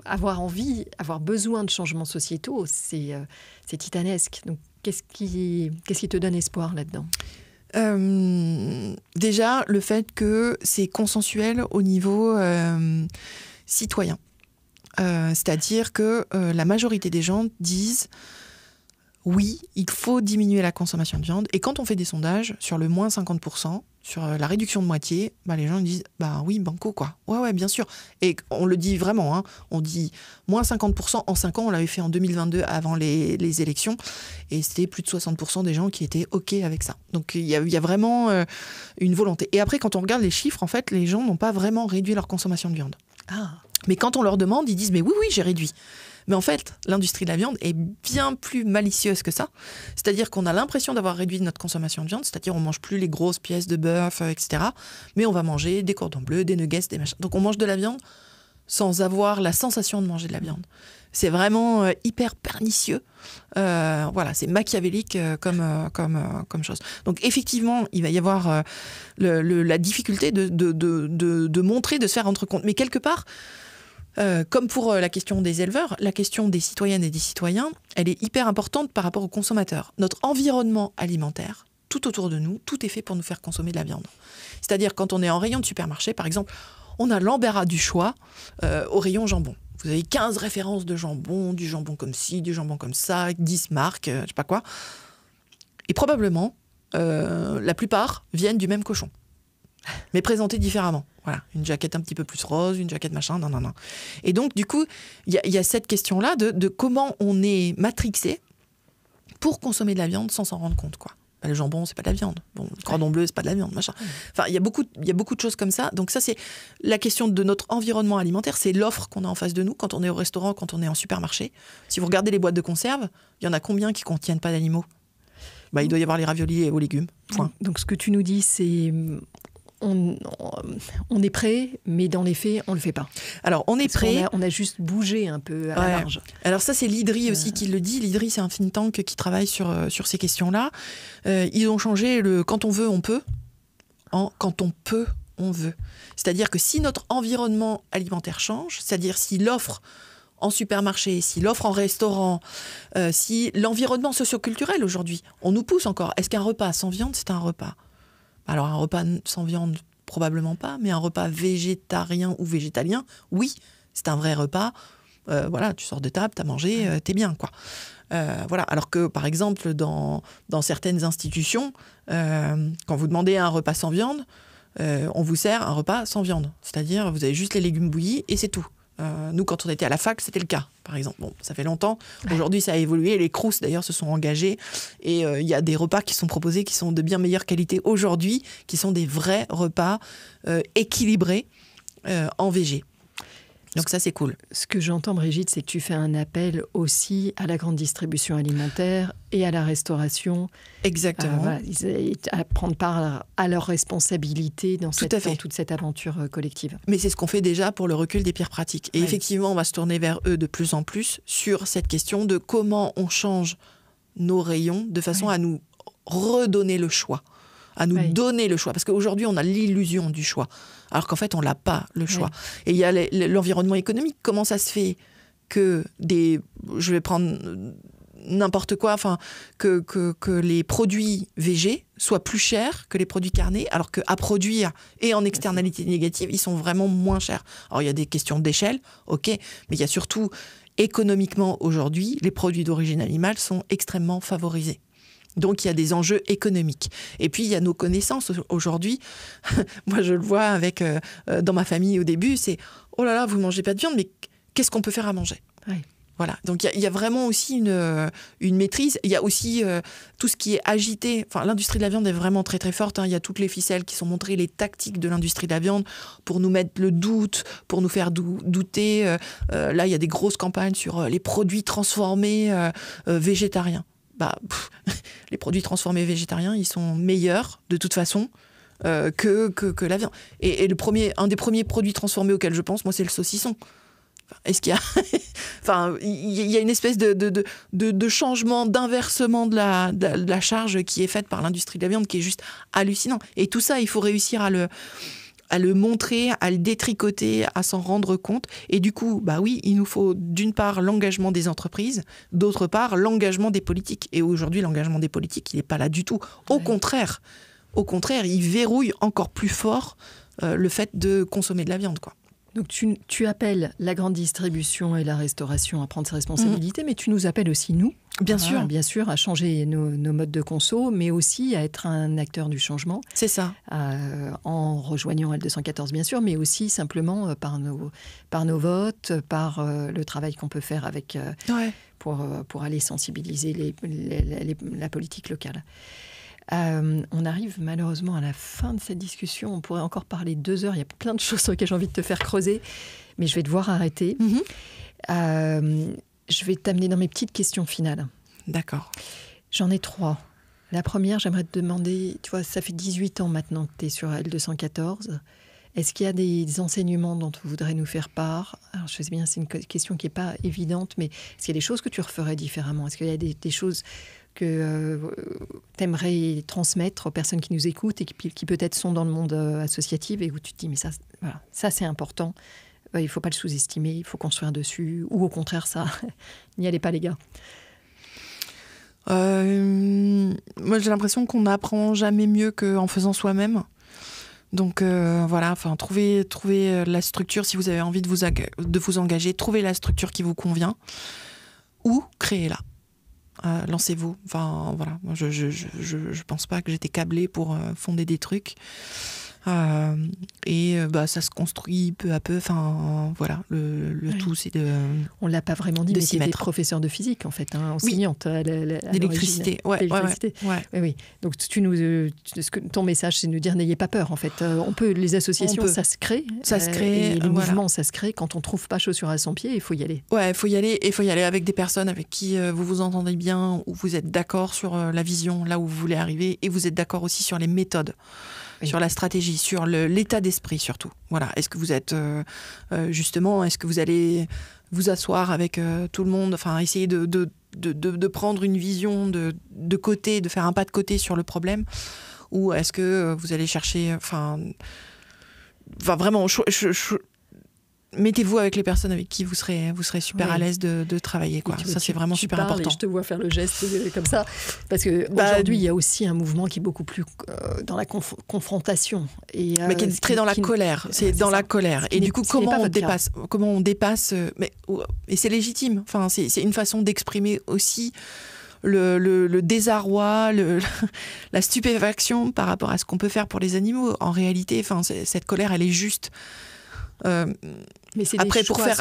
Avoir envie, avoir besoin de changements sociétaux, c'est titanesque. Donc qu'est-ce qui te donne espoir là-dedans ? Déjà, le fait que c'est consensuel au niveau citoyen. C'est-à-dire que la majorité des gens disent oui, il faut diminuer la consommation de viande. Et quand on fait des sondages sur le moins 50%, sur la réduction de moitié, les gens disent oui, banco quoi. Ouais, bien sûr. Et on le dit vraiment, hein, on dit moins 50% en 5 ans, on l'avait fait en 2022 avant les élections, et c'était plus de 60% des gens qui étaient OK avec ça. Donc il y a vraiment une volonté. Et après, quand on regarde les chiffres, en fait, les gens n'ont pas vraiment réduit leur consommation de viande. Mais quand on leur demande, ils disent mais oui, j'ai réduit. Mais en fait, l'industrie de la viande est bien plus malicieuse que ça. C'est-à-dire qu'on a l'impression d'avoir réduit notre consommation de viande, c'est-à-dire on ne mange plus les grosses pièces de bœuf, etc. Mais on va manger des cordons bleus, des nuggets, des machins. Donc on mange de la viande sans avoir la sensation de manger de la viande. C'est vraiment hyper pernicieux. C'est machiavélique comme chose. Donc effectivement, il va y avoir la difficulté de montrer, de se faire rendre compte. Mais quelque part... comme pour la question des éleveurs, la question des citoyennes et des citoyens, elle est hyper importante par rapport aux consommateurs. Notre environnement alimentaire, tout autour de nous, tout est fait pour nous faire consommer de la viande. C'est-à-dire quand on est en rayon de supermarché, par exemple, on a l'embarras du choix au rayon jambon. Vous avez 15 références de jambon, du jambon comme ci, du jambon comme ça, 10 marques, je sais pas quoi. Et probablement, la plupart viennent du même cochon, mais présentés différemment. Voilà, une jaquette un petit peu plus rose, une jaquette machin, non. Et donc, du coup, il y a cette question-là de comment on est matrixé pour consommer de la viande sans s'en rendre compte, quoi. Le jambon, c'est pas de la viande. Bon, le cordon bleu, c'est pas de la viande, machin. Enfin, il y a beaucoup de choses comme ça. Donc ça, c'est la question de notre environnement alimentaire. C'est l'offre qu'on a en face de nous quand on est au restaurant, quand on est en supermarché. Si vous regardez les boîtes de conserve, il y en a combien qui contiennent pas d'animaux ? Il doit y avoir les raviolis et aux légumes. Point. Donc ce que tu nous dis, c'est... On est prêt, mais dans les faits, on ne le fait pas. Alors, on est prêt. On a juste bougé un peu à la marge. Alors ça, c'est l'IDRI aussi qui le dit. L'IDRI, c'est un think tank qui travaille sur ces questions-là. Ils ont changé le « quand on veut, on peut » en « quand on peut, on veut ». C'est-à-dire que si notre environnement alimentaire change, c'est-à-dire si l'offre en supermarché, si l'offre en restaurant, si l'environnement socio-culturel aujourd'hui, on nous pousse encore. Est-ce qu'un repas sans viande, c'est un repas ? Alors un repas sans viande, probablement pas, mais un repas végétarien ou végétalien, oui, c'est un vrai repas. Tu sors de table, t'as mangé, t'es bien, quoi. Alors que, par exemple, dans certaines institutions, quand vous demandez un repas sans viande, on vous sert un repas sans viande. C'est-à-dire, vous avez juste les légumes bouillis et c'est tout. Nous, quand on était à la fac, c'était le cas, par exemple. Bon, ça fait longtemps. Aujourd'hui, ça a évolué. Les Crous, d'ailleurs, se sont engagés. Et il y a des repas qui sont proposés qui sont de bien meilleure qualité aujourd'hui, qui sont des vrais repas équilibrés en végé. Donc ça, c'est cool. Ce que j'entends, Brigitte, c'est que tu fais un appel aussi à la grande distribution alimentaire et à la restauration. Exactement. À prendre part à leurs responsabilités dans toute cette aventure collective. Mais c'est ce qu'on fait déjà pour le recul des pires pratiques. Et effectivement, on va se tourner vers eux de plus en plus sur cette question de comment on change nos rayons de façon à nous redonner le choix. À nous donner le choix. Parce qu'aujourd'hui, on a l'illusion du choix. Alors qu'en fait, on n'a pas le choix. Et il y a l'environnement économique. Comment ça se fait que je vais prendre n'importe quoi, que les produits végés soient plus chers que les produits carnés, alors qu'à produire et en externalité négative, ils sont vraiment moins chers. Alors, il y a des questions d'échelle, ok, mais il y a surtout, économiquement, aujourd'hui, les produits d'origine animale sont extrêmement favorisés. Donc, il y a des enjeux économiques. Et puis, il y a nos connaissances. Aujourd'hui, moi, je le vois avec, dans ma famille au début, c'est « Oh là là, vous ne mangez pas de viande, mais qu'est-ce qu'on peut faire à manger ?» Voilà. Donc, il y a vraiment aussi une maîtrise. Il y a aussi tout ce qui est agité. Enfin, l'industrie de la viande est vraiment très, très forte. Il y a toutes les ficelles qui sont montrées, les tactiques de l'industrie de la viande pour nous mettre le doute, pour nous faire douter. Là, il y a des grosses campagnes sur les produits transformés végétariens. Les produits transformés végétariens, ils sont meilleurs de toute façon que la viande. Et un des premiers produits transformés auxquels je pense, moi, c'est le saucisson. Est-ce qu'il y a enfin, il y a une espèce de changement, d'inversement de la charge qui est faite par l'industrie de la viande qui est juste hallucinant. Et tout ça, il faut réussir à le montrer, à le détricoter, à s'en rendre compte. Et du coup, oui, il nous faut d'une part l'engagement des entreprises, d'autre part l'engagement des politiques. Et aujourd'hui, l'engagement des politiques, il n'est pas là du tout. Au contraire, il verrouille encore plus fort le fait de consommer de la viande, quoi. Donc tu appelles la grande distribution et la restauration à prendre ses responsabilités, mais tu nous appelles aussi nous, bien sûr, à changer nos modes de conso, mais aussi à être un acteur du changement. C'est ça. En rejoignant L214 bien sûr, mais aussi simplement par nos votes, par le travail qu'on peut faire avec pour aller sensibiliser la politique locale. On arrive malheureusement à la fin de cette discussion. On pourrait encore parler 2 heures. Il y a plein de choses sur lesquelles j'ai envie de te faire creuser, mais je vais devoir arrêter. Je vais t'amener dans mes petites questions finales. D'accord. J'en ai 3. La première, j'aimerais te demander, tu vois, ça fait 18 ans maintenant que tu es sur L214. Est-ce qu'il y a des enseignements dont tu voudrais nous faire part? Alors, je sais bien, c'est une question qui n'est pas évidente, mais est-ce qu'il y a des choses que tu referais différemment? Est-ce qu'il y a des choses que tu aimerais transmettre aux personnes qui nous écoutent et qui peut-être sont dans le monde associatif et où tu te dis, mais ça c'est important, il ne faut pas le sous-estimer, il faut construire dessus, ou au contraire, ça, n'y allez pas les gars. Moi, j'ai l'impression qu'on n'apprend jamais mieux qu'en faisant soi-même. Donc trouver la structure, si vous avez envie de vous engager, trouvez la structure qui vous convient ou créez-la. Lancez-vous. Enfin, voilà. Moi, je pense pas que j'étais câblée pour fonder des trucs. Ça se construit peu à peu. Enfin, voilà. Le tout, c'est de. On l'a pas vraiment dit, mais tu étais professeur de physique, en fait, enseignante à d'électricité. Oui. Donc, ton message, c'est de nous dire n'ayez pas peur, en fait. Les associations, ça se crée. Ça se crée. Et les mouvements, ça se crée. Quand on trouve pas chaussure à son pied, il faut y aller. Ouais, il faut y aller. Et il faut y aller avec des personnes avec qui vous vous entendez bien, où vous êtes d'accord sur la vision, là où vous voulez arriver, et vous êtes d'accord aussi sur les méthodes. Sur la stratégie, sur l'état d'esprit surtout. Voilà. Est-ce que vous êtes est-ce que vous allez vous asseoir avec tout le monde, enfin essayer de prendre une vision de côté, de faire un pas de côté sur le problème, ou est-ce que vous allez chercher, vraiment, mettez-vous avec les personnes avec qui vous serez super à l'aise de travailler, quoi. Ça, c'est vraiment super important. Je te vois faire le geste comme ça, parce que aujourd'hui, il y a aussi un mouvement qui est beaucoup plus dans la confrontation. Mais qui est très dans la colère. C'est dans la colère. Et du coup, comment on dépasse et c'est légitime. Enfin, c'est une façon d'exprimer aussi le désarroi, la stupéfaction par rapport à ce qu'on peut faire pour les animaux. En réalité, enfin, cette colère, elle est juste. Mais après, pour faire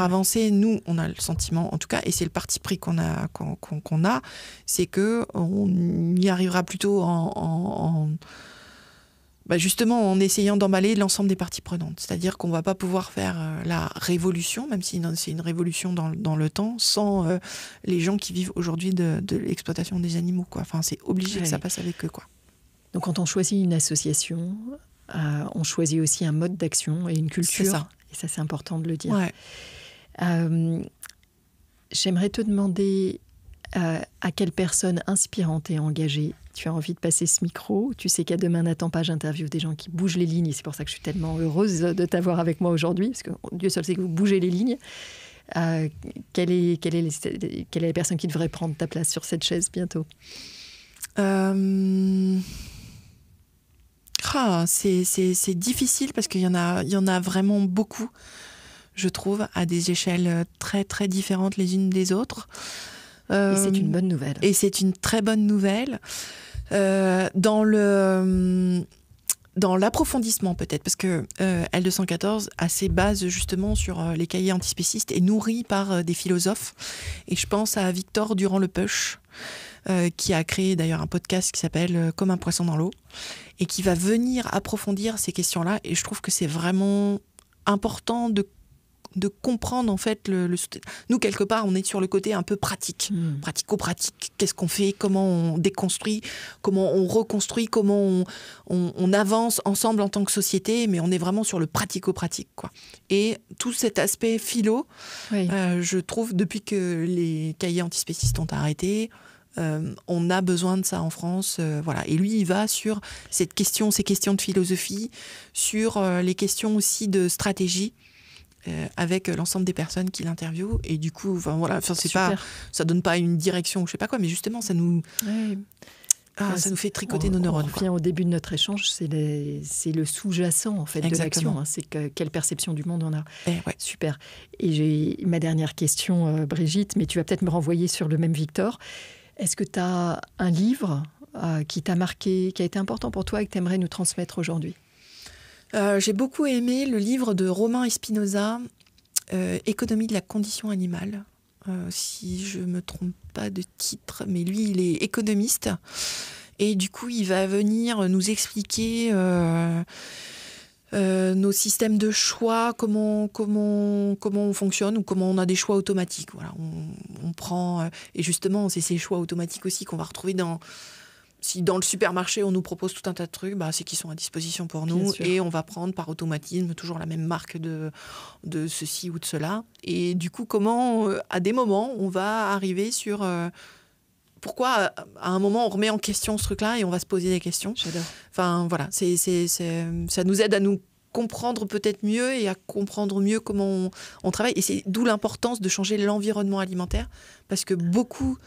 avancer, nous, on a le sentiment, en tout cas, et c'est le parti pris qu'on a, c'est que on y arrivera plutôt justement en essayant d'emballer l'ensemble des parties prenantes. C'est-à-dire qu'on ne va pas pouvoir faire la révolution, même si c'est une révolution dans le temps, sans les gens qui vivent aujourd'hui de l'exploitation des animaux, quoi. Enfin, c'est obligé que ça passe avec eux, quoi. Donc, quand on choisit une association, on choisit aussi un mode d'action et une culture. C'est ça. Et ça, c'est important de le dire. Ouais. J'aimerais te demander à quelle personne inspirante et engagée tu as envie de passer ce micro. Tu sais qu'à Demain n'attend pas, j'interviewe des gens qui bougent les lignes. Et c'est pour ça que je suis tellement heureuse de t'avoir avec moi aujourd'hui, parce que Dieu seul sait que vous bougez les lignes. Quelle est la personne qui devrait prendre ta place sur cette chaise bientôt? C'est difficile parce qu'il y en a vraiment beaucoup, je trouve, à des échelles très très différentes les unes des autres. Et c'est une bonne nouvelle. Et c'est une très bonne nouvelle. Dans l'approfondissement peut-être, parce que L214 a ses bases justement sur les cahiers antispécistes et nourri par des philosophes. Et je pense à Victor Durand-Lepeuch, qui a créé d'ailleurs un podcast qui s'appelle Comme un poisson dans l'eau, et qui va venir approfondir ces questions-là. Et je trouve que c'est vraiment important de comprendre en fait nous quelque part on est sur le côté un peu pratique, pratico-pratique. Qu'est-ce qu'on fait, comment on déconstruit, comment on reconstruit, comment on avance ensemble en tant que société, mais on est vraiment sur le pratico-pratique quoi. Et tout cet aspect philo, je trouve depuis que les cahiers antispécistes ont arrêté, on a besoin de ça en France, voilà. Et lui, il va sur ces questions de philosophie, sur les questions aussi de stratégie. Avec l'ensemble des personnes qui l'interviewent, et du coup c'est pas, ça donne pas une direction ou je sais pas quoi, mais justement ça nous ça nous fait tricoter nos neurones. On revient au début de notre échange, c'est le sous-jacent en fait. Exactement. De l'action, c'est quelle perception du monde on a. Super. Et j'ai ma dernière question, Brigitte, mais tu vas peut-être me renvoyer sur le même Victor. Est-ce que tu as un livre qui t'a marqué, qui a été important pour toi et que tu aimerais nous transmettre aujourd'hui? J'ai beaucoup aimé le livre de Romain Espinosa, Économie de la condition animale, si je ne me trompe pas de titre, mais lui, il est économiste. Et du coup, il va venir nous expliquer nos systèmes de choix, comment on fonctionne, ou comment on a des choix automatiques. Voilà, on prend... et justement, c'est ces choix automatiques aussi qu'on va retrouver si dans le supermarché, on nous propose tout un tas de trucs, c'est qu'ils sont à disposition pour nous. Et on va prendre par automatisme toujours la même marque de ceci ou de cela. Et du coup, comment, à des moments, on va arriver sur... pourquoi, à un moment, on remet en question ce truc-là et on va se poser des questions. J'adore. Enfin, voilà, ça nous aide à nous comprendre peut-être mieux et à comprendre mieux comment on travaille. Et c'est d'où l'importance de changer l'environnement alimentaire, parce que beaucoup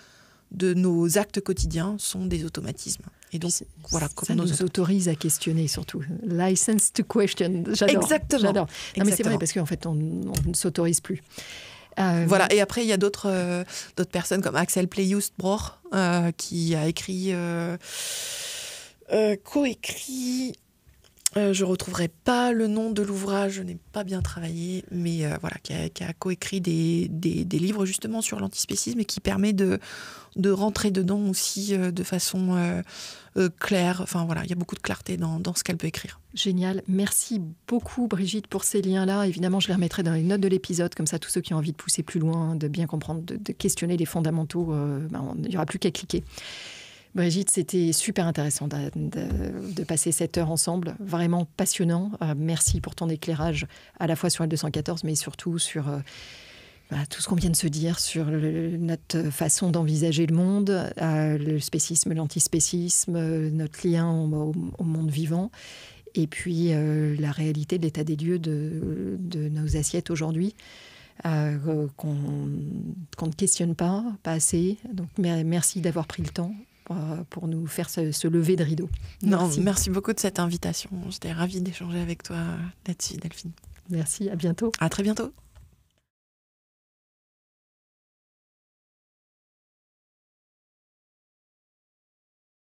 de nos actes quotidiens sont des automatismes. Et donc, voilà, ça nous autorise à questionner surtout. License to question. J'adore. Exactement. J'adore. Non, mais c'est vrai, parce qu'en fait, on ne s'autorise plus. Voilà. Et après, il y a d'autres personnes comme Axel Pleyus-Broch qui a écrit, coécrit. Je ne retrouverai pas le nom de l'ouvrage, je n'ai pas bien travaillé, mais qui a coécrit des livres justement sur l'antispécisme et qui permet de rentrer dedans aussi de façon claire. Enfin voilà, il y a beaucoup de clarté dans ce qu'elle peut écrire. Génial. Merci beaucoup Brigitte pour ces liens-là. Évidemment, je les remettrai dans les notes de l'épisode, comme ça tous ceux qui ont envie de pousser plus loin, de bien comprendre, de questionner les fondamentaux, il n'y aura plus qu'à cliquer. Brigitte, c'était super intéressant de passer cette heure ensemble, vraiment passionnant. Merci pour ton éclairage à la fois sur L214, mais surtout sur tout ce qu'on vient de se dire, sur notre façon d'envisager le monde, le spécisme, l'antispécisme, notre lien au monde vivant, et puis la réalité de l'état des lieux de nos assiettes aujourd'hui. Qu'on ne questionne pas assez. Donc merci d'avoir pris le temps pour nous faire ce lever de rideau. Merci beaucoup de cette invitation. J'étais ravie d'échanger avec toi là-dessus, Delphine. Merci, à bientôt. À très bientôt.